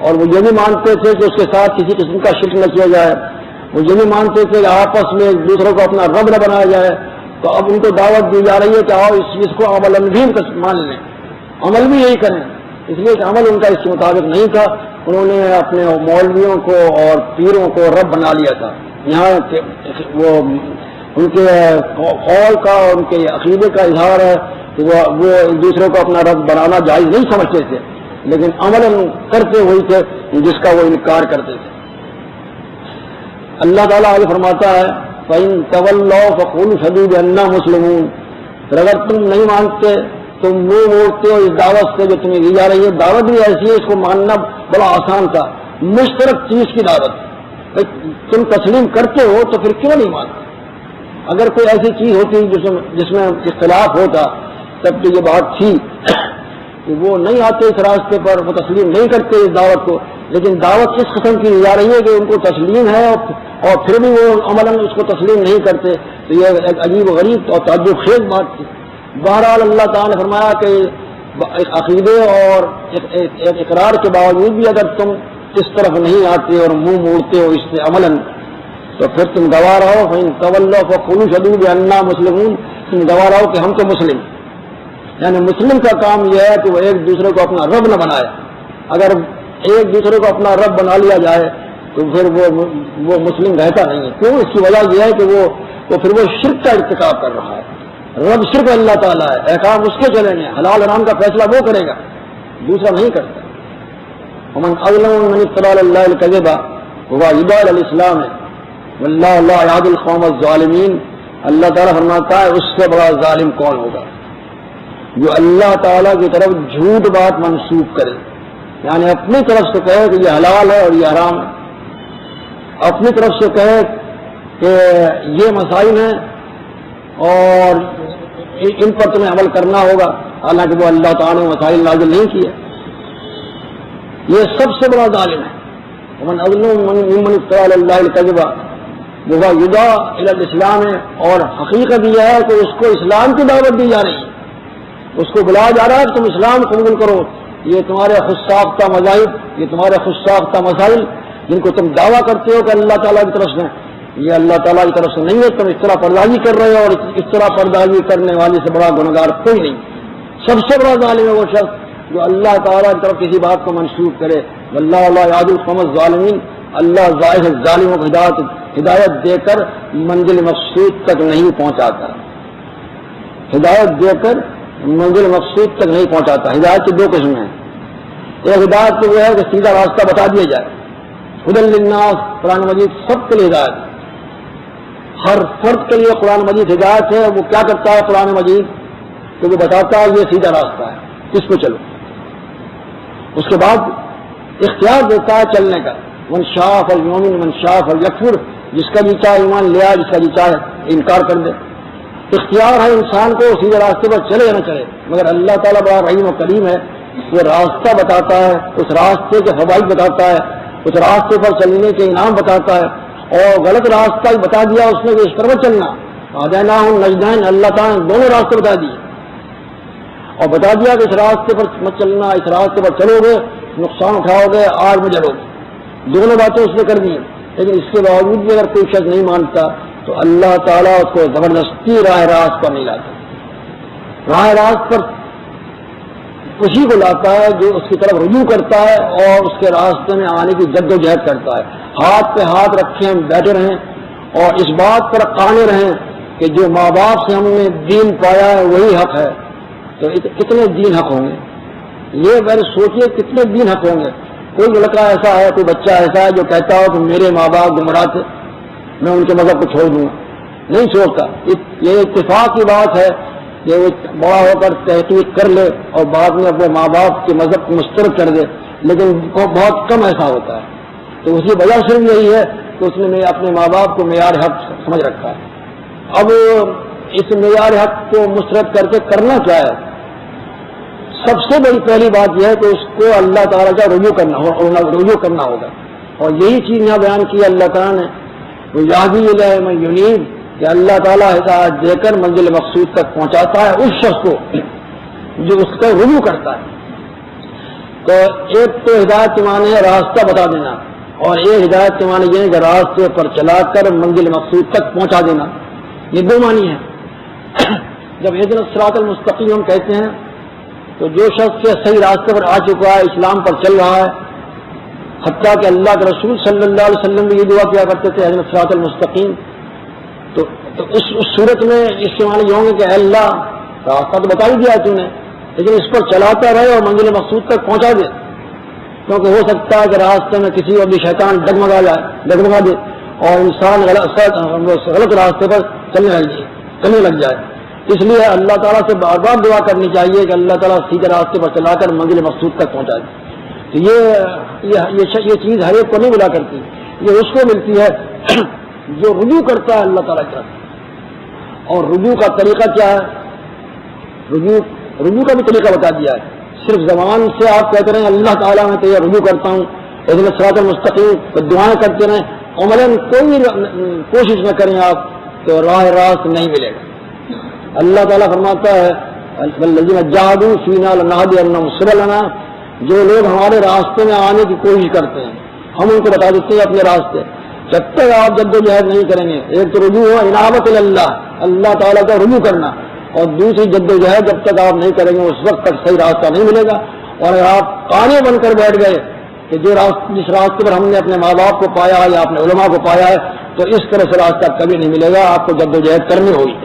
Speaker 1: اور وہ یہ بھی مانتے تھے کہ اس کے ساتھ کسی قسم کا شرک نہ کیا جائے، وہ یہ بھی مانتے تھے کہ آپس میں ایک دوسروں کو اپنا رب نہ بنایا جائے. تو اب ان کو دعوت دی جا رہی ہے کہ آؤ اس چیز کو عمل بھی مان لیں، عمل بھی یہی کریں. اس لیے کہ عمل ان کا اس کے مطابق نہیں تھا. انہوں نے اپنے مولویوں کو اور پیروں کو رب بنا لیا تھا. یہاں وہ ان کے قول کا اور ان کے عقیدے کا اظہار ہے کہ وہ ایک دوسرے کو اپنا رب بنانا جائز نہیں سمجھتے تھے، لیکن عمل کرتے ہوئے تھے جس کا وہ انکار کرتے تھے. اللہ تعالیٰ آگے فرماتا ہے فَإِن تَوَلَّوْا فَقُولُوا اشْهَدُوا بِأَنَّا مُسْلِمُونَ. پھر اگر تم نہیں مانتے، تم منہ موڑتے ہو اس دعوت سے جو تمہیں دی جا رہی ہے. دعوت بھی ایسی ہے، اس کو ماننا بڑا آسان تھا. مشترک چیز کی دعوت. تم تسلیم کرتے ہو تو پھر کیوں نہیں مانتے؟ اگر کوئی ایسی چیز ہوتی جس میں اختلاف ہوتا تب تو یہ بات تھی کہ وہ نہیں آتے اس راستے پر، وہ تسلیم نہیں کرتے اس دعوت کو. لیکن دعوت اس قسم کی جا رہی ہے کہ ان کو تسلیم ہے اور پھر بھی وہ عملاً اس کو تسلیم نہیں کرتے. تو یہ ایک عجیب و غریب اور تعجب خیز بات تھی. بہرحال اللہ تعالیٰ نے فرمایا کہ عقیدے اور اقرار کے باوجود بھی اگر تم اس طرف نہیں آتے اور منہ موڑتے ہو اس سے عملاً، تو پھر تم گواہ رہو. فَإِن تَوَلَّوْا فَقُولُوا اشْهَدُوا بِأَنَّا مُسْلِمُونَ. تم گواہ رہو کہ ہم تو مسلم. یعنی مسلم کا کام یہ ہے کہ وہ ایک دوسرے کو اپنا رب نہ بنائے. اگر ایک دوسرے کو اپنا رب بنا لیا جائے تو پھر وہ مسلم رہتا نہیں ہے. کیوں؟ اس کی وجہ یہ ہے کہ وہ پھر وہ شرک کا ارتکاب کر رہا ہے. رب صرف اللہ تعالیٰ ہے، احکام اس کے چلیں گے، حلال حرام کا فیصلہ وہ کرے گا، دوسرا نہیں کرتا. ومن اظلم ممن افترى على الله الكذب وهو يدعى الى الاسلام والله لا يهدي القوم الظالمين. اللہ تعالیٰ فرماتا ہے اس سے بڑا ظالم کون ہوگا جو اللہ تعالیٰ کی طرف جھوٹ بات منسوب کرے. یعنی اپنی طرف سے کہے کہ یہ حلال ہے اور یہ حرام ہے، اپنی طرف سے کہے کہ یہ مسائل ہیں اور ان پر تمہیں عمل کرنا ہوگا، حالانکہ وہ اللہ تعالیٰ نے مسائل نازل نہیں کیے. یہ سب سے بڑا ظالم ہے. ومن اظلم ممن افترى على الله الكذب وهو يدعى الى الاسلام. اور حقیقت یہ ہے کہ اس کو اسلام کی دعوت دی جا رہی ہے، اس کو بلایا جا رہا ہے کہ تم اسلام قبول کرو. یہ تمہارے خود ساختہ مذاہب، یہ تمہارے خود ساختہ مسائل جن کو تم دعویٰ کرتے ہو کہ اللہ تعالیٰ کی طرف سے، یہ اللہ تعالیٰ کی طرف سے نہیں ہے. تم اس طرح پردازی کر رہے ہو، اور اس طرح پردازی کرنے والے سے بڑا گنہگار کوئی نہیں. سب سے بڑا ظالم ہے وہ شخص جو اللہ تعالیٰ کی طرف کسی بات کو منسوب کرے. واللہ لا یهدی القوم الظالمین. اللہ ظاہر ظالموں کو ہدایت دے کر منزل مقصود تک نہیں پہنچاتا. ہدایت دے کر منزل مقصود تک نہیں پہنچاتا. ہدایت کی دو قسمیں ہیں. ایک ہدایت تو وہ ہے کہ سیدھا راستہ بتا دیا جائے. ہدی للناس قرآن مجید سب کے لیے ہدایت، ہر فرد کے لیے قرآن مجید ہدایت ہے. وہ کیا کرتا ہے قرآن مجید؟ تو وہ بتاتا ہے یہ سیدھا راستہ ہے، اس پہ چلو. اس کے بعد اختیار دیتا ہے چلنے کا من شاء فلیؤمن من شاء فلیکفر، جس کا بھی چاہے ایمان لے آئے، جس کا بھی چاہے انکار کر دے۔ اختیار ہے انسان کو سیدھے راستے پر چلے یا نہ چلے، مگر اللہ تعالیٰ بڑا رحیم و کریم ہے، وہ راستہ بتاتا ہے، اس راستے کے فوائد بتاتا ہے، اس راستے پر چلنے کے انعام بتاتا ہے، اور غلط راستہ بھی بتا دیا اس نے کہ اس پر مت چلنا، ہدیناہم النجدین، اللہ تعالیٰ نے دونوں راستے بتا دیے اور بتا دیا کہ اس راستے پر مت چلنا، اس راستے پر چلو گے نقصان اٹھاؤ گے، آگ میں جلو گے، دونوں باتیں اس نے کر دی ہیں۔ لیکن اس کے باوجود بھی اگر کوئی شخص نہیں مانتا تو اللہ تعالیٰ اس کو زبردستی راہ راست پر نہیں لاتا، راہ راست پر اسی کو لاتا ہے جو اس کی طرف رجوع کرتا ہے اور اس کے راستے میں آنے کی جد و جہد کرتا ہے، ہاتھ پہ ہاتھ رکھے ہم بیٹھے رہیں اور اس بات پر قانے رہیں کہ جو ماں باپ سے ہم نے دین پایا ہے وہی حق ہے، تو کتنے دین حق ہوں گے؟ یہ پہلے سوچیے کتنے دین حق ہوں گے۔ کوئی لڑکا ایسا ہے، کوئی بچہ ایسا ہے جو کہتا ہو کہ میرے ماں باپ گمراہ تھے، میں ان کے مذہب کو چھوڑ دوں گا، نہیں چھوڑتا۔ یہ اتفاق کی بات ہے کہ وہ بڑا ہو کر تحقیق کر لے اور بعد میں اپنے ماں باپ کے مذہب کو مسترد کر دے، لیکن بہت کم ایسا ہوتا ہے۔ تو اس کی وجہ صرف یہی ہے کہ اس نے اپنے ماں باپ کو معیار حق سمجھ رکھا ہے۔ اب اس معیار حق کو مسترد کر کے کرنا کیا ہے؟ سب سے بڑی پہلی بات یہ ہے کہ اس کو اللہ تعالیٰ کا رجوع کرنا ہوگا، اور یہی چیز یہاں بیان کی اللہ تعالیٰ نے، وہ یادی الیہ من ینیب، کہ اللہ تعالیٰ ہدایت دے کر منزل مقصود تک پہنچاتا ہے اس شخص کو جو اس کا رجوع کرتا ہے۔ تو ایک تو ہدایت کے معنی ہے راستہ بتا دینا، اور ایک ہدایت کے معنی یہ ہے کہ راستے پر چلا کر منزل مقصود تک پہنچا دینا، یہ دو معنی ہیں۔ جب اہدنا الصراط المستقیم ہم کہتے ہیں تو جو شخص کے صحیح راستے پر آ چکا ہے، اسلام پر چل رہا ہے، حتیٰ کہ اللہ کے رسول صلی اللہ علیہ وسلم بھی یہ دعا کیا کرتے تھے اہدنا الصراط المستقیم، تو اس صورت میں اس کے معنی یہ ہوں گے کہ اللہ راستہ تو بتا ہی دیا تو نے، لیکن اس پر چلاتا رہے اور منزل مقصود تک پہنچا دے، کیونکہ ہو سکتا ہے کہ راستے میں کسی اور بھی شیطان ڈگمگا دے اور انسان غلط راستے پر چلنے لگ جائے۔ اس لیے اللہ تعالیٰ سے بار بار دعا کرنی چاہیے کہ اللہ تعالیٰ سیدھے راستے پر چلا کر منزل مقصود تک پہنچا دے۔ تو یہ چیز ہر ایک کو نہیں ملا کرتی، یہ اس کو ملتی ہے جو رجوع کرتا ہے اللہ تعالیٰ کا۔ اور رجوع کا طریقہ کیا ہے؟ رجوع کا بھی طریقہ بتا دیا ہے۔ صرف زبان سے آپ کہتے رہیں اللہ تعالیٰ میں تو یہ رجوع کرتا ہوں، اہدنا الصراط المستقیم، تو دعائیں کرتے رہیں، عملاً کوئی کوشش نہ کریں آپ تو راہ راست نہیں ملے گا۔ اللہ تعالیٰ فرماتا ہے الذین جاہدوا فینا لنہدینہم سبلنا، جو لوگ ہمارے راستے میں آنے کی کوشش کرتے ہیں ہم ان کو بتا دیتے ہیں اپنے راستے۔ جب تک آپ جد و جہد نہیں کریں گے، ایک تو رجوع ہو انابت اللہ، اللہ تعالیٰ کا رجوع کرنا، اور دوسری جد و جہد جب تک آپ نہیں کریں گے اس وقت تک صحیح راستہ نہیں ملے گا۔ اور اگر آپ قانے بن کر بیٹھ گئے کہ جس راستے پر ہم نے اپنے ماں باپ کو پایا یا اپنے علماء کو پایا ہے، تو اس طرح سے راستہ کبھی نہیں ملے گا، آپ کو جد و جہد کرنی ہوگی۔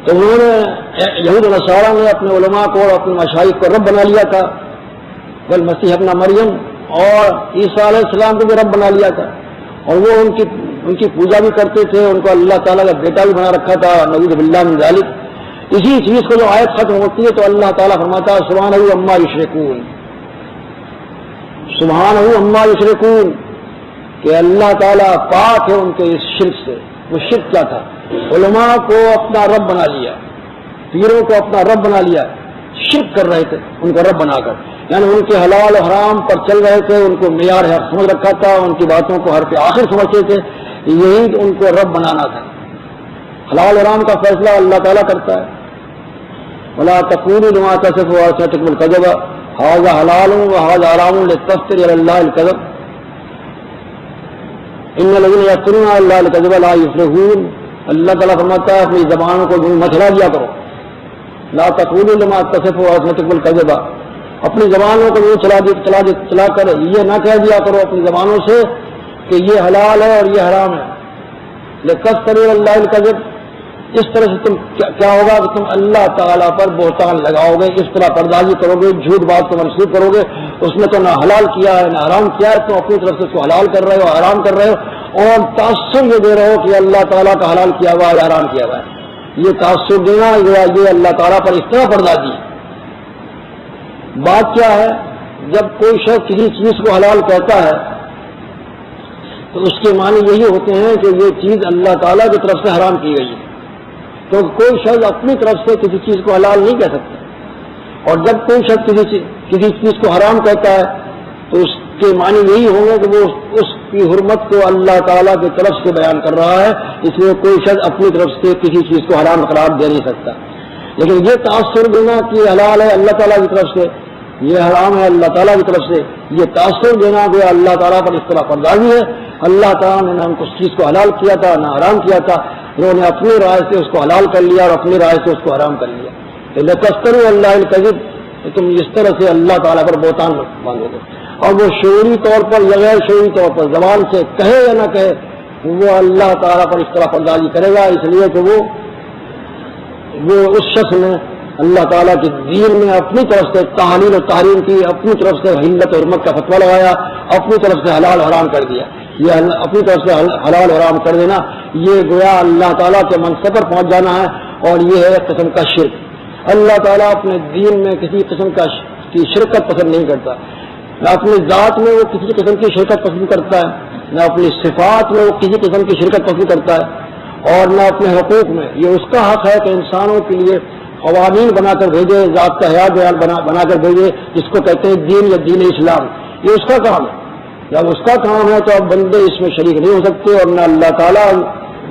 Speaker 1: تو انہوں نے یہود و نصارہ نے اپنے علماء کو اور اپنے مشائخ کو رب بنا لیا تھا، بل مسیح ابن مریم اور عیسیٰ علیہ السلام کو بھی رب بنا لیا تھا، اور وہ ان کی پوجا بھی کرتے تھے، ان کو اللہ تعالیٰ کا بیٹا بھی بنا رکھا تھا، نعوذ باللہ من ذالک۔ اسی چیز کو جو آیت ختم ہوتی ہے تو اللہ تعالیٰ فرماتا ہے سبحانہ عما یشرکون، سبحانہ عما یشرکون، کہ اللہ تعالیٰ پاک ہے ان کے اس شرک سے۔ وہ شرک کیا تھا؟ علماء کو اپنا رب بنا لیا، پیروں کو اپنا رب بنا لیا، شرک کر رہے تھے ان کو رب بنا کر، یعنی ان کے حلال و حرام پر چل رہے تھے، ان کو معیار حق سمجھ رکھا تھا، ان کی باتوں کو حرف آخر سمجھتے تھے، یہی ان کو رب بنانا تھا۔ حلال حرام کا فیصلہ اللہ تعالیٰ کرتا ہے، وَلَا تَقُولُوا لِمَا تَصِفُ أَلْسِنَتُكُمُ الْكَذِبَ هَٰذَا حَلَالٌ وَهَٰذَا حَرَامٌ لِتَفْتَرُوا عَلَى اللَّهِ الْكَذِبَ إِنَّ الَّذِينَ يَفْتَرُونَ عَلَى اللَّهِ الْكَذِبَ لَا يُفْلِحُونَ۔ اللہ تعالیٰ فرماتا ہے اپنی زبانوں کو مت چلا دیا کرو، لا تقولوا لما تصف ألسنتكم الكذب، اپنی زبانوں کو چلا کر یہ نہ کہہ دیا کرو اپنی زبانوں سے کہ یہ حلال ہے اور یہ حرام ہے، لتفتروا علی اللہ الکذب، اس طرح سے تم کیا ہوگا کہ تم اللہ تعالیٰ پر بہتان لگاؤ گے، اس طرح پردازی کرو گے، جھوٹ بات کو منسوخ کرو گے، اس میں تو نہ حلال کیا ہے نہ حرام کیا ہے، تم اپنی طرف سے اس کو حلال کر رہے ہو حرام کر رہے ہو، اور تاثر یہ دے رہے ہو کہ اللہ تعالیٰ کا حلال کیا ہوا ہے حرام کیا ہوا ہے، یہ تاثر دینا یہ اللہ تعالیٰ پر اس طرح پردازی ہے۔ بات کیا ہے؟ جب کوئی شخص کسی چیز کو حلال کہتا ہے تو اس کے معنی یہی ہوتے ہیں کہ یہ چیز اللہ تعالیٰ کی طرف سے حرام کی گئی ہے. تو کوئی شخص اپنی طرف سے کسی چیز کو حلال نہیں کہہ سکتا. اور جب کوئی شخص کسی چیز کو حرام کہتا ہے تو اس کے معنی یہی ہوں گے کہ وہ اس کی حرمت کو اللہ تعالیٰ کی طرف سے بیان کر رہا ہے. اس لیے کوئی شخص اپنی طرف سے کسی چیز کو حرام قرار دے نہیں سکتا. لیکن یہ تاثر دینا کہ حلال ہے اللہ تعالیٰ کی طرف سے، یہ حرام ہے اللہ تعالیٰ کی طرف سے، یہ تاثر دینا کہ اللہ تعالیٰ پر اس طرح پردازی ہے. اللہ تعالیٰ نے نہ اس چیز کو حلال کیا تھا نہ حرام کیا تھا، انہوں نے اپنی رائے سے اس کو حلال کر لیا اور اپنی رائے سے اس کو حرام کر لیا. لَتَفْتَرُوا عَلَى اللَّهِ الْكَذِبَ، تم اس طرح سے اللہ تعالیٰ پر بہتان باندھو گے. اور وہ شعوری طور پر یا غیر شعوری طور پر زبان سے کہے یا نہ کہے وہ اللہ تعالیٰ پر اس طرح پردازی کرے گا، اس لیے کہ وہ اس شخص نے اللہ تعالیٰ کے دین میں اپنی طرف سے تحلیل و تحریم کی، اپنی طرف سے حلت و حرمت کا فتویٰ لگایا، اپنی طرف سے حلال حرام کر دیا. یہ اپنی طرف سے حلال حرام کر دینا یہ گویا اللہ تعالیٰ کے منصب پر پہنچ جانا ہے، اور یہ ہے قسم کا شرک. اللہ تعالیٰ اپنے دین میں کسی قسم کی شرکت پسند نہیں کرتا. نہ اپنی ذات میں وہ کسی قسم کی شرکت پسند کرتا ہے، نہ اپنی صفات میں وہ کسی قسم کی شرکت پسند کرتا ہے، اور نہ اپنے حقوق میں. یہ اس کا حق ہے کہ انسانوں کے لیے قوانین بنا کر بھیجے، ذات کا حیات بیان بنا کر بھیجے، جس کو کہتے ہیں دین یا دین اسلام. یہ اس کا کام ہے. جب اس کا کام ہے تو اب بندے اس میں شریک نہیں ہو سکتے، اور نہ اللہ تعالیٰ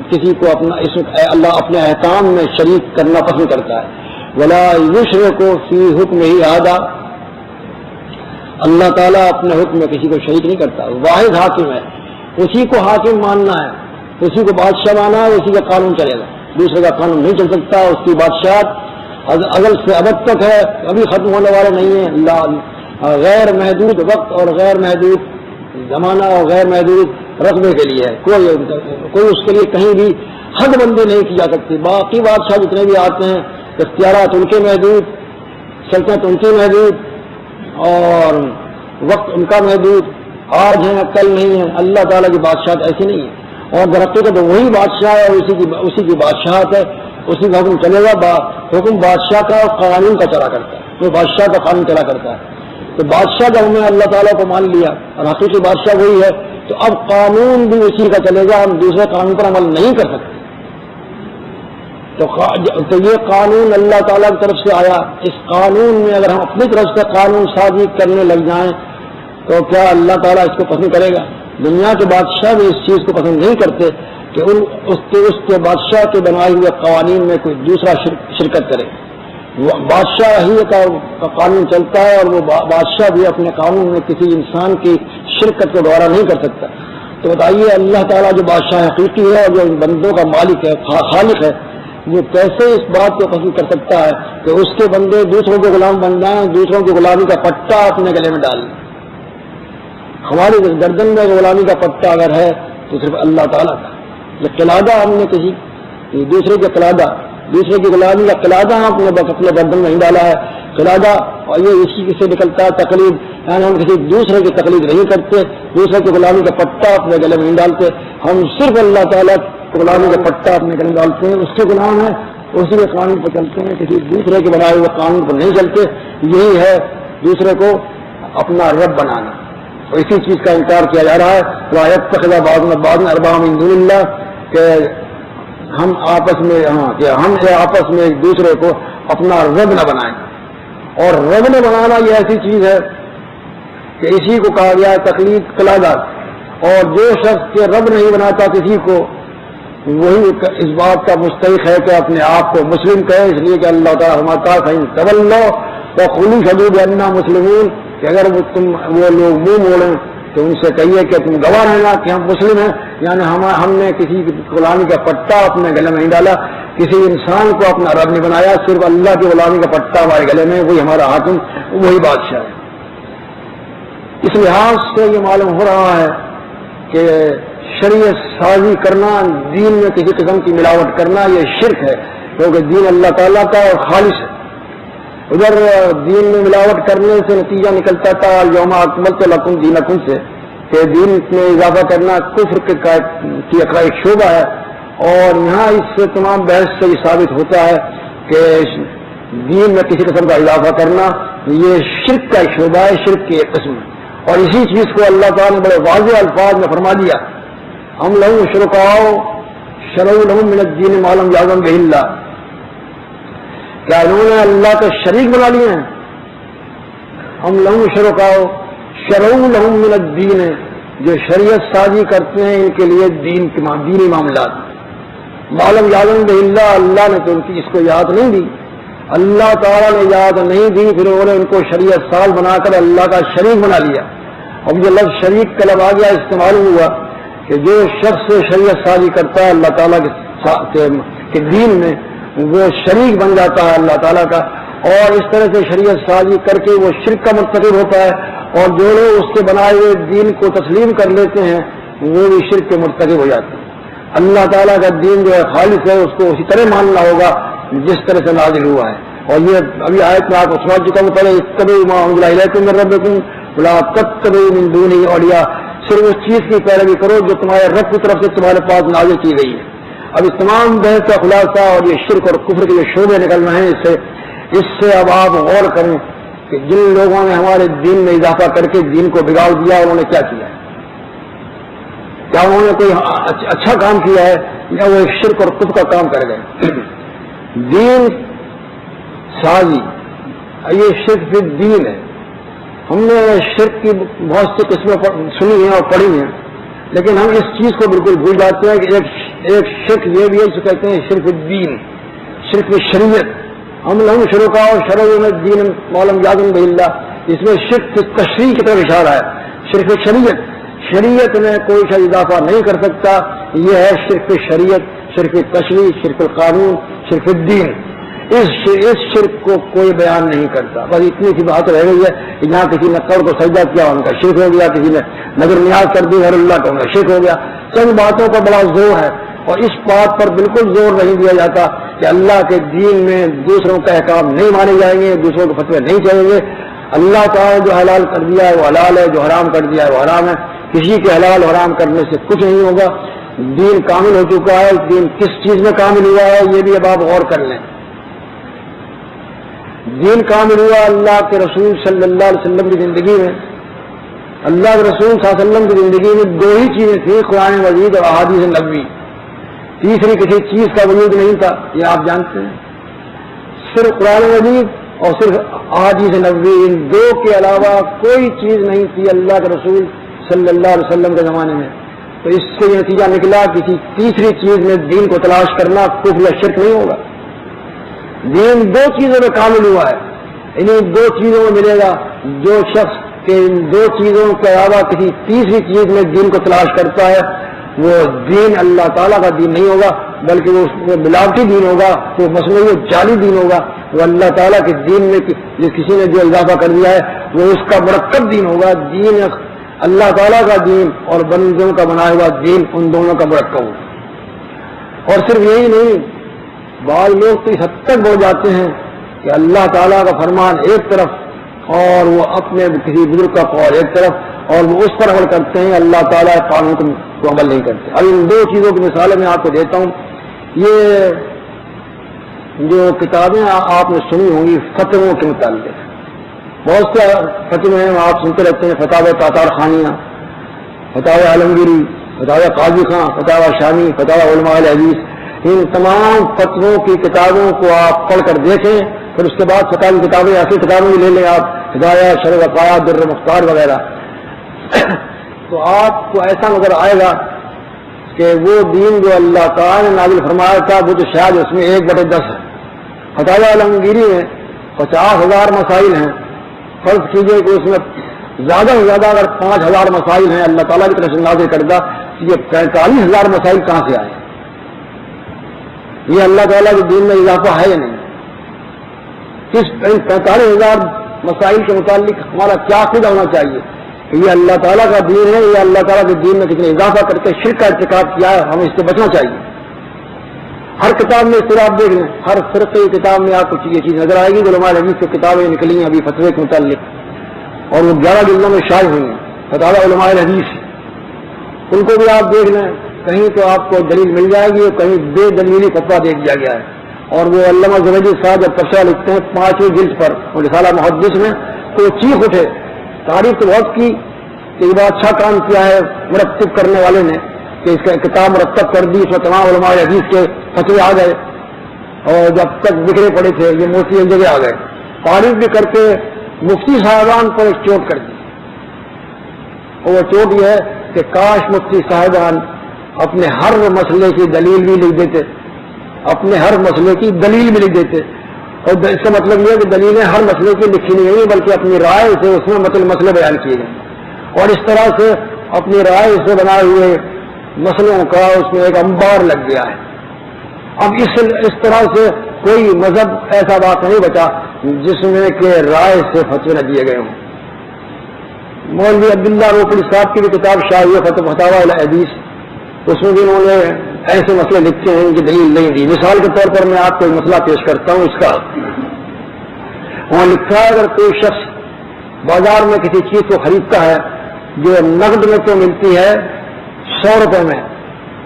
Speaker 1: کسی کو اللہ اپنے احکام میں شریک کرنا پسند کرتا ہے. وَلَا يُشْرِكُ فِي حُكْمِهِ أَحَدًا، اللہ تعالیٰ اپنے حکم میں کسی کو شریک نہیں کرتا. واحد حاکم ہے، اسی کو حاکم ماننا ہے، اسی کو بادشاہ ماننا ہے، اسی کا قانون چلے گا. دوسرے کا قانون نہیں چل سکتا. اس کی بادشاہت ازل سے ابد تک ہے، کبھی ختم ہونے والا نہیں ہے. اللہ غیر محدود وقت اور غیر محدود زمانہ اور غیر محدود رقبے کے لیے ہے. کوئی اس کے لیے کہیں بھی حد بندی نہیں کی جا سکتی. باقی بادشاہ جتنے بھی آتے ہیں اختیارات ان کے محدود، سلطنت ان کی محدود، اور وقت ان کا محدود. آج ہیں کل نہیں ہے. اللہ تعالیٰ کی بادشاہت ایسی نہیں ہے. اور درخت کا تو وہی بادشاہ ہے، اسی کی بادشاہت ہے، اسی کا حکم چلے گا. حکم بادشاہ کا اور قانون کا چلا کرتا ہے، وہ بادشاہ کا قانون چلا کرتا ہے. تو بادشاہ جب ہم نے اللہ تعالیٰ کو مان لیا اور حقیقی بادشاہ وہی ہے، تو اب قانون بھی اسی کا چلے گا. ہم دوسرے قانون پر عمل نہیں کر سکتے. تو یہ قانون اللہ تعالیٰ کی طرف سے آیا. اس قانون میں اگر ہم اپنی طرف سے قانون سازی کرنے لگ جائیں تو کیا اللہ تعالیٰ اس کو پسند کرے گا؟ دنیا کے بادشاہ بھی اس چیز کو پسند نہیں کرتے کہ اس کے بادشاہ کے بنائے ہوئے قوانین میں کوئی دوسرا شرکت کرے. بادشاہ ہی کا قانون چلتا ہے، اور وہ بادشاہ بھی اپنے قانون میں کسی انسان کی شرکت کو گوارا نہیں کر سکتا. تو بتائیے اللہ تعالیٰ جو بادشاہ حقیقی ہے اور جو بندوں کا مالک ہے، خالق ہے، وہ کیسے اس بات کو پسند کر سکتا ہے کہ اس کے بندے دوسروں کے غلام بن جائیں، دوسروں کی غلامی کا پٹا اپنے گلے میں ڈال لیں. ہماری گردن میں غلامی کا پٹا اگر ہے تو صرف اللہ تعالیٰ کا. یہ قلادہ ہم نے کسی دوسرے کی غلامی کا قلادہ ہم اپنے گردن میں نہیں ڈالا ہے. قلادہ اور یہ اسی سے نکلتا ہے تقلید، یعنی ہم کسی دوسرے کی تقلید نہیں کرتے، دوسرے کی غلامی کا پٹا اپنے گلے میں نہیں ڈالتے. ہم صرف اللہ تعالیٰ غلامی کا پٹا اپنے گلے میں ڈالتے ہیں. اس کے غلام ہیں، اسی کے قانون پر چلتے ہیں، کسی دوسرے کے بنائے ہوئے قانون پر نہیں چلتے. یہی ہے دوسرے کو اپنا رب بنانا. اور اسی چیز کا انکار کیا جا رہا ہے بعض ارباب من دون اللہ، کہ ہم آپس میں ایک دوسرے کو اپنا رب نہ بنائیں. اور رب نہ بنانا یہ ایسی چیز ہے کہ اسی کو کہا گیا ہے تقلید قلادہ. اور جو شخص کے رب نہیں بناتا کسی کو، وہی اس بات کا مستحق ہے کہ اپنے آپ کو مسلم کہے. اس لیے کہ اللہ تعالیٰ فرماتا ہے وَقُولُوا اشْهَدُوا بِأَنَّا مُسْلِمُونَ، کہ اگر وہ لوگ منہ موڑیں تو ان سے کہیے کہ تم گواہ رہنا کہ ہم مسلم ہیں. یعنی ہم نے کسی غلامی کا پٹا اپنے گلے میں نہیں ڈالا، کسی انسان کو اپنا رب نہیں بنایا، صرف اللہ کی غلامی کا پٹا ہمارے گلے میں، وہی ہمارا حاکم، وہی بادشاہ ہے. اس لحاظ سے یہ معلوم ہو رہا ہے کہ شریعت سازی کرنا، دین میں کسی قسم کی ملاوٹ کرنا، یہ شرک ہے، کیونکہ دین اللہ تعالیٰ کا اور خالص ہے. ادھر دین میں ملاوٹ کرنے سے نتیجہ نکلتا تھا یوم اکملت لکم دینکم سے، کہ دین میں اضافہ کرنا کفر کا ایک شعبہ ہے. اور یہاں اس سے تمام بحث سے یہ ثابت ہوتا ہے کہ دین میں کسی قسم کا اضافہ کرنا یہ شرک کا شعبہ ہے، شرک کی ایک قسم ہے۔ اور اسی چیز کو اللہ تعالیٰ نے بڑے واضح الفاظ میں فرما دیا، ہم لہم شرکاء شرعوا لہم من الدین ما لم یأذن بہ اللہ، کیا انہوں نے اللہ کا شریک بنا لیے ہیں؟ ہم لہم شرکاء شرعوا لہم من الدین، جو شریعت سازی کرتے ہیں ان کے لیے دینی معاملات، ما لم یأذن بہ اللہ، اللہ نے تو اس کو یاد نہیں دی، اللہ تعالیٰ نے یاد نہیں دی، پھر انہوں نے ان کو شریعت ساز بنا کر اللہ کا شریک بنا لیا۔ اب یہ لفظ شریک کا لفظ آ گیا، استعمال ہوا کہ جو شخص شریعت سازی کرتا ہے اللہ تعالیٰ کے دین میں، وہ شریک بن جاتا ہے اللہ تعالیٰ کا، اور اس طرح سے شریعت سازی کر کے وہ شرک کا مرتکب ہوتا ہے، اور جو لوگ اس کے بنائے ہوئے دین کو تسلیم کر لیتے ہیں وہ بھی شرک کے مرتکب ہو جاتے ہیں۔ اللہ تعالیٰ کا دین جو ہے خالص ہے، اس کو اسی طرح ماننا ہوگا جس طرح سے نازل ہوا ہے۔ اور یہ ابھی آیت میں آپ کو سنا چکا ہوں، پہلے اتبعوا ما انزل الیکم من ربکم ولا تتبعوا من دونہ اولیاء، صرف اس چیز کی پیروی کرو جو تمہارے رب کی طرف سے تمہارے پاس نازل کی گئی ہے۔ اب اس تمام بحث کا خلاصہ اور یہ شرک اور کفر کے جو شعبے نکل رہے ہیں، اس سے اب آپ غور کریں کہ جن لوگوں نے ہمارے دین میں اضافہ کر کے دین کو بگاڑ دیا، انہوں نے کیا کیا ہے؟ کیا انہوں نے کوئی اچھا کام کیا ہے یا وہ ایک شرک اور کفر کا کام کر گئے؟ دین سازی یہ شرک فی الدین ہے۔ ہم نے شرک کی بہت سی قسمیں سنی ہیں اور پڑھی ہیں، لیکن ہم اس چیز کو بالکل بھول جاتے ہیں کہ ایک شرک یہ بھی ہے جسے کہتے ہیں شرک الدین، شرک شریعت۔ ہم لہم شرکاء شرعوا من الدین ما لم یأذن بہ اللہ، اس میں شرک تشریع کی طرف اشارہ ہے۔ شرک شریعت، شریعت میں کوئی شیء اضافہ نہیں کر سکتا، یہ ہے شرک شریعت، شرک تشریع، شرک القانون، شرک الدین۔ اس شرک کو کوئی بیان نہیں کرتا، بس اتنی سی بات رہ گئی ہے کہ جہاں کسی نے قبر کو سجدہ کیا ان کا شرک ہو گیا، کسی نے نظر نیاز کر دی غیر اللہ کا ان کا شرک ہو گیا۔ چند باتوں پر بڑا زور ہے، اور اس بات پر بالکل زور نہیں دیا جاتا کہ اللہ کے دین میں دوسروں کا احکام نہیں مانے جائیں گے، دوسروں کے فتوے نہیں چلیں گے۔ اللہ تعالیٰ جو حلال کر دیا ہے وہ حلال ہے، جو حرام کر دیا ہے وہ حرام ہے، کسی کے حلال حرام کرنے سے کچھ نہیں ہوگا۔ دین کامل ہو چکا ہے، دین کس چیز میں کامل ہوا ہے یہ بھی اب آپ غور کر لیں۔ دین کامل ہوا اللہ کے رسول صلی اللہ علیہ وسلم کی زندگی میں۔ اللہ کے رسول صلی اللہ علیہ وسلم کی زندگی میں دو ہی چیزیں تھیں، قرآن مجید اور احادیث نبوی، تیسری کسی چیز کا وجود نہیں تھا، یہ آپ جانتے ہیں۔ صرف قرآن مجید اور صرف احادیث نبوی، ان دو کے علاوہ کوئی چیز نہیں تھی اللہ کے رسول صلی اللہ علیہ وسلم کے زمانے میں۔ تو اس سے یہ نتیجہ نکلا کسی تیسری چیز میں دین کو تلاش کرنا کفر یا شرک نہیں ہوگا۔ دین دو چیزوں میں کامل ہوا ہے، انہیں دو چیزوں میں ملے گا۔ جو شخص کے ان دو چیزوں کے علاوہ کسی تیسری چیز میں دین کو تلاش کرتا ہے وہ دین اللہ تعالیٰ کا دین نہیں ہوگا، بلکہ وہ ملاوٹی دین ہوگا، وہ مصنوعی جعلی دین ہوگا۔ وہ اللہ تعالیٰ کے دین میں کسی نے جو اضافہ کر دیا ہے وہ اس کا مرکب دین ہوگا۔ دین اللہ تعالیٰ کا دین اور بندوں کا بنایا ہوا دین، ان دونوں کا مرکب ہوگا۔ اور صرف یہی نہیں، بعض لوگ تو اس حد تک بڑھ جاتے ہیں کہ اللہ تعالیٰ کا فرمان ایک طرف اور وہ اپنے کسی بزرگ کا قول ایک طرف، اور وہ اس پر عمل کرتے ہیں، اللہ تعالیٰ قانون کو عمل نہیں کرتے۔ اب ان دو چیزوں کی مثالیں میں آپ کو دیتا ہوں۔ یہ جو کتابیں آپ نے سنی ہوں گی فتووں کے متعلق، بہت سے فتوے ہیں آپ سنتے رہتے ہیں، فتاوی تاتار خانیہ، فتاوی عالمگیری، فتاوی قاضی خان، فتاوی شامی، فتاوی علماء الحدیث۔ ان تمام فتووں کی کتابوں کو آپ پڑھ کر دیکھیں، پھر اس کے بعد فتاوی کتابیں ایسی کتابیں بھی لے لیں آپ، ہدایہ، شرح وقایات، در مختار وغیرہ، تو آپ کو ایسا نظر آئے گا کہ وہ دین جو اللہ تعالیٰ نے نازل فرمایا تھا وہ تو شاید اس میں 1/10 ہے۔ فتاوی عالمگیری میں 50,000 مسائل ہیں، فرض کیجئے کہ اس میں زیادہ سے زیادہ اگر 5,000 مسائل ہیں اللہ تعالیٰ کی طرف سے نازل کردہ، یہ 45,000 مسائل کہاں سے آئے؟ یہ اللہ تعالیٰ کے دین میں اضافہ ہے یا نہیں؟ کس 45,000 مسائل کے متعلق ہمارا کیا عقیدہ ہونا چاہیے کہ یہ اللہ تعالیٰ کا دین ہے، یہ اللہ تعالیٰ کے دین میں کتنے اضافہ کر کے شرک کا ارتکاب کیا ہے، ہمیں اس سے بچنا چاہیے۔ ہر کتاب میں اختلاف دیکھ لیں، ہر فرقے کی کتاب میں آپ کو یہ چیز نظر آئے گی۔ علماء حدیث کی کتابیں نکلی ہیں ابھی فتوے کے متعلق، اور وہ 11 جلدوں میں شائع ہوئی ہیں، فتاوی علماء حدیث، ان کو بھی آپ دیکھ لیں، کہیں تو آپ کو دلیل مل جائے گی اور کہیں بے دلیلی فتویٰ دے دیا گیا ہے، اور وہ علامہ زبیدی صاحب جب تبصرہ لکھتے ہیں 5ویں جلد پر اور رسالہ محدث میں، تو چیخ اٹھے، تعریف تو بہت کی کہ یہ بہت اچھا کام کیا ہے مرتب کرنے والے نے کہ اس کا کتاب مرتب کر دی، اس میں تمام علماء حدیث کے فتوے آ گئے اور جب تک بکھرے پڑے تھے یہ موتی ایک جگہ آ گئے. تعریف بھی کر کے مفتی صاحبان پر ایک چوٹ کر دی، اور وہ چوٹ یہ ہے کہ کاش مفتی صاحبان اپنے ہر مسئلے کی دلیل بھی لکھ دیتے، اپنے ہر مسئلے کی دلیل بھی لکھ دیتے. اور اس کا مطلب یہ ہے کہ دلیلیں ہر مسئلے کی لکھی نہیں گئی بلکہ اپنی رائے سے اس میں مسئلے بیان کیے گئے، اور اس طرح سے اپنی رائے سے بنائے ہوئے مسئلوں کا اس میں ایک انبار لگ گیا ہے. اب اس طرح سے کوئی مذہب ایسا بات نہیں بچا جس میں کہ رائے سے فتوے نہ دیے گئے ہوں. مولوی عبداللہ روکڑی صاحب کی بھی کتاب شاہی فتاوی الحدیث، اس میں بھی انہوں نے ایسے مسئلے لکھتے ہیں ان کی دلیل نہیں دی. مثال کے طور پر میں آپ کو ایک مسئلہ پیش کرتا ہوں. اس کا وہاں لکھا ہے اگر کوئی شخص بازار میں کسی چیز کو خریدتا ہے جو نقد میں تو ملتی ہے 100 روپے میں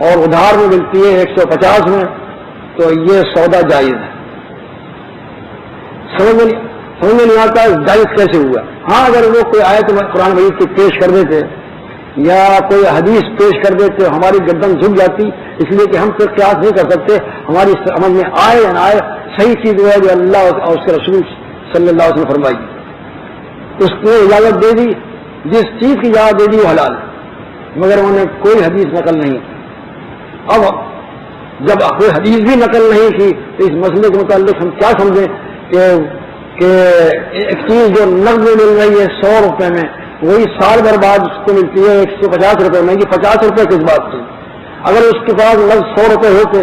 Speaker 1: اور ادھار میں ملتی ہے 150 میں، تو یہ سودا جائز ہے. سمجھ میں نہیں آتا جائز کیسے ہوا. ہاں اگر وہ کوئی آیت قرآن مجید کی پیش کر دیتے یا کوئی حدیث پیش کر دیتے ہماری گردن جھک جاتی، اس لیے کہ ہم پھر قیاس نہیں کر سکتے. ہماری سمجھ میں آئے یا نہ آئے صحیح چیز وہ ہے جو اللہ اور اس کے رسول صلی اللہ علیہ وسلم فرمائی، اس نے اجازت دے دی. جس چیز کی اجازت دے دی وہ حلال ہے، مگر انہوں نے کوئی حدیث نقل نہیں. اب جب کوئی حدیث بھی نقل نہیں کی تو اس مسئلے کے متعلق ہم کیا سمجھیں کہ ایک چیز جو نقد میں مل رہی ہے 100 روپے میں، وہی سال بھر بعد اس کو ملتی ہے 150 روپے میں. یہ 50 روپے کس بات کی؟ اگر اس کے پاس نقد 100 روپے ہوتے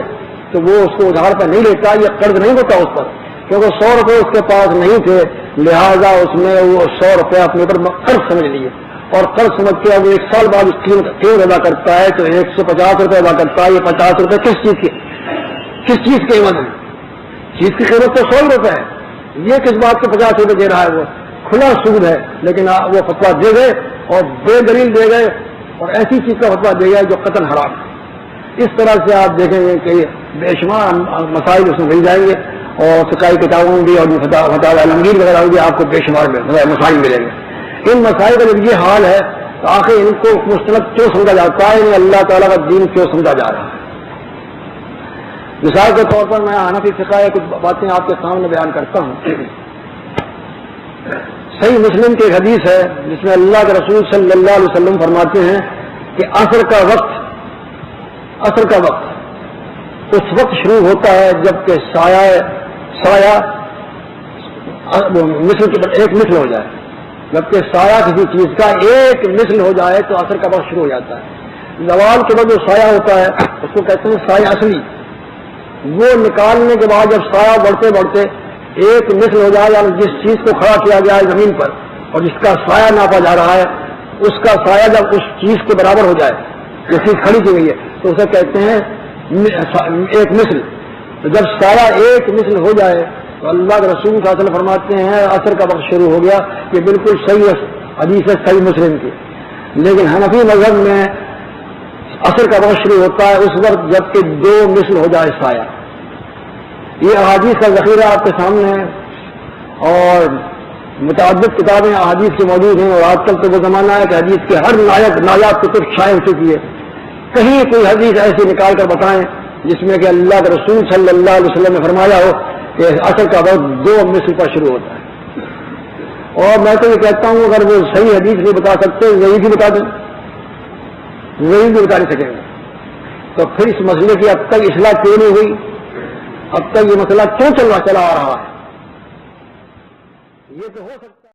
Speaker 1: تو وہ اس کو ادھار پر نہیں لیتا، یہ قرض نہیں ہوتا اس پر، کیونکہ 100 روپے اس کے پاس نہیں تھے، لہذا اس نے وہ 100 روپے اپنے پر قرض سمجھ لیے، اور قرض سمجھ کے اب 1 سال بعد اس قیمت ادا کرتا ہے تو 150 روپے ادا کرتا ہے. یہ 50 روپے کس چیز کی قیمت ہے؟ چیز کی قیمت تو 100 روپے ہے. یہ کس بات کے 50 روپے دے رہا ہے؟ وہ کھلا سود ہے. لیکن وہ فتویٰ دے گئے اور بے دلیل دے گئے اور ایسی چیز کا فتویٰ دے گئے جو قطعاً حرام ہے. اس طرح سے آپ دیکھیں گے کہ بے شمار مسائل اس میں مل جائیں گے، اور فقہی کتابوں میں بھی اور فتاوی عالمگیر وغیرہ بھی آپ کو بے شمار مسائل ملیں گے. ان مسائل کا جب یہ حال ہے تو آخر ان کو مستند کیوں سمجھا جاتا ہے؟ انہیں اللہ تعالیٰ کا دین کیوں سمجھا جا رہا ہے؟ مثال کے طور پر میں حنفی فقہ کچھ باتیں آپ کے سامنے بیان کرتا ہوں. صحیح مسلم کی ایک حدیث ہے جس میں اللہ کے رسول صلی اللہ علیہ وسلم فرماتے ہیں کہ عصر کا وقت اس وقت شروع ہوتا ہے جب کہ سایہ ایک مثل ہو جائے. جب کہ سایہ کسی چیز کا ایک مثل ہو جائے تو عصر کا وقت شروع ہو جاتا ہے. زوال کے بعد جو سایہ ہوتا ہے اس کو کہتے ہیں سایہ اصلی. وہ نکالنے کے بعد جب سایہ بڑھتے بڑھتے ایک مثل ہو جائے، یعنی جس چیز کو کھڑا کیا گیا ہے زمین پر اور جس کا سایہ ناپا جا رہا ہے اس کا سایہ جب اس چیز کے برابر ہو جائے جو چیز کھڑی کی گئی ہے تو اسے کہتے ہیں ایک مثل. تو جب سایہ ایک مثل ہو جائے تو اللہ کے رسول صلی اللہ علیہ وسلم فرماتے ہیں عصر کا وقت شروع ہو گیا. یہ بالکل صحیح حدیث ہے صحیح مسلم کی. لیکن حنفی مذہب میں عصر کا وقت شروع ہوتا ہے اس وقت جب کہ 2 مثل ہو جائے سایہ. یہ احادیث کا ذخیرہ آپ کے سامنے ہے اور متعدد کتابیں احادیث کی موجود ہیں، اور آج کل تو وہ زمانہ ہے کہ حدیث کے ہر نایاب کتب شائع ہو چکی ہے. کہیں کوئی حدیث ایسی نکال کر بتائیں جس میں کہ اللہ کے رسول صلی اللہ علیہ وسلم نے فرمایا ہو کہ عصر کا وقت 2 مثل پر شروع ہوتا ہے. اور میں تو یہ کہتا ہوں اگر وہ صحیح حدیث نہیں بتا سکتے وہی بھی بتا دیں، وہی بھی بتا نہیں سکیں گے تو پھر اس مسئلے کی اب تک اصلاح کیوں نہیں ہوئی؟ اب تک یہ مسئلہ کیوں چلا آ رہا ہے؟ یہ تو ہو سکتا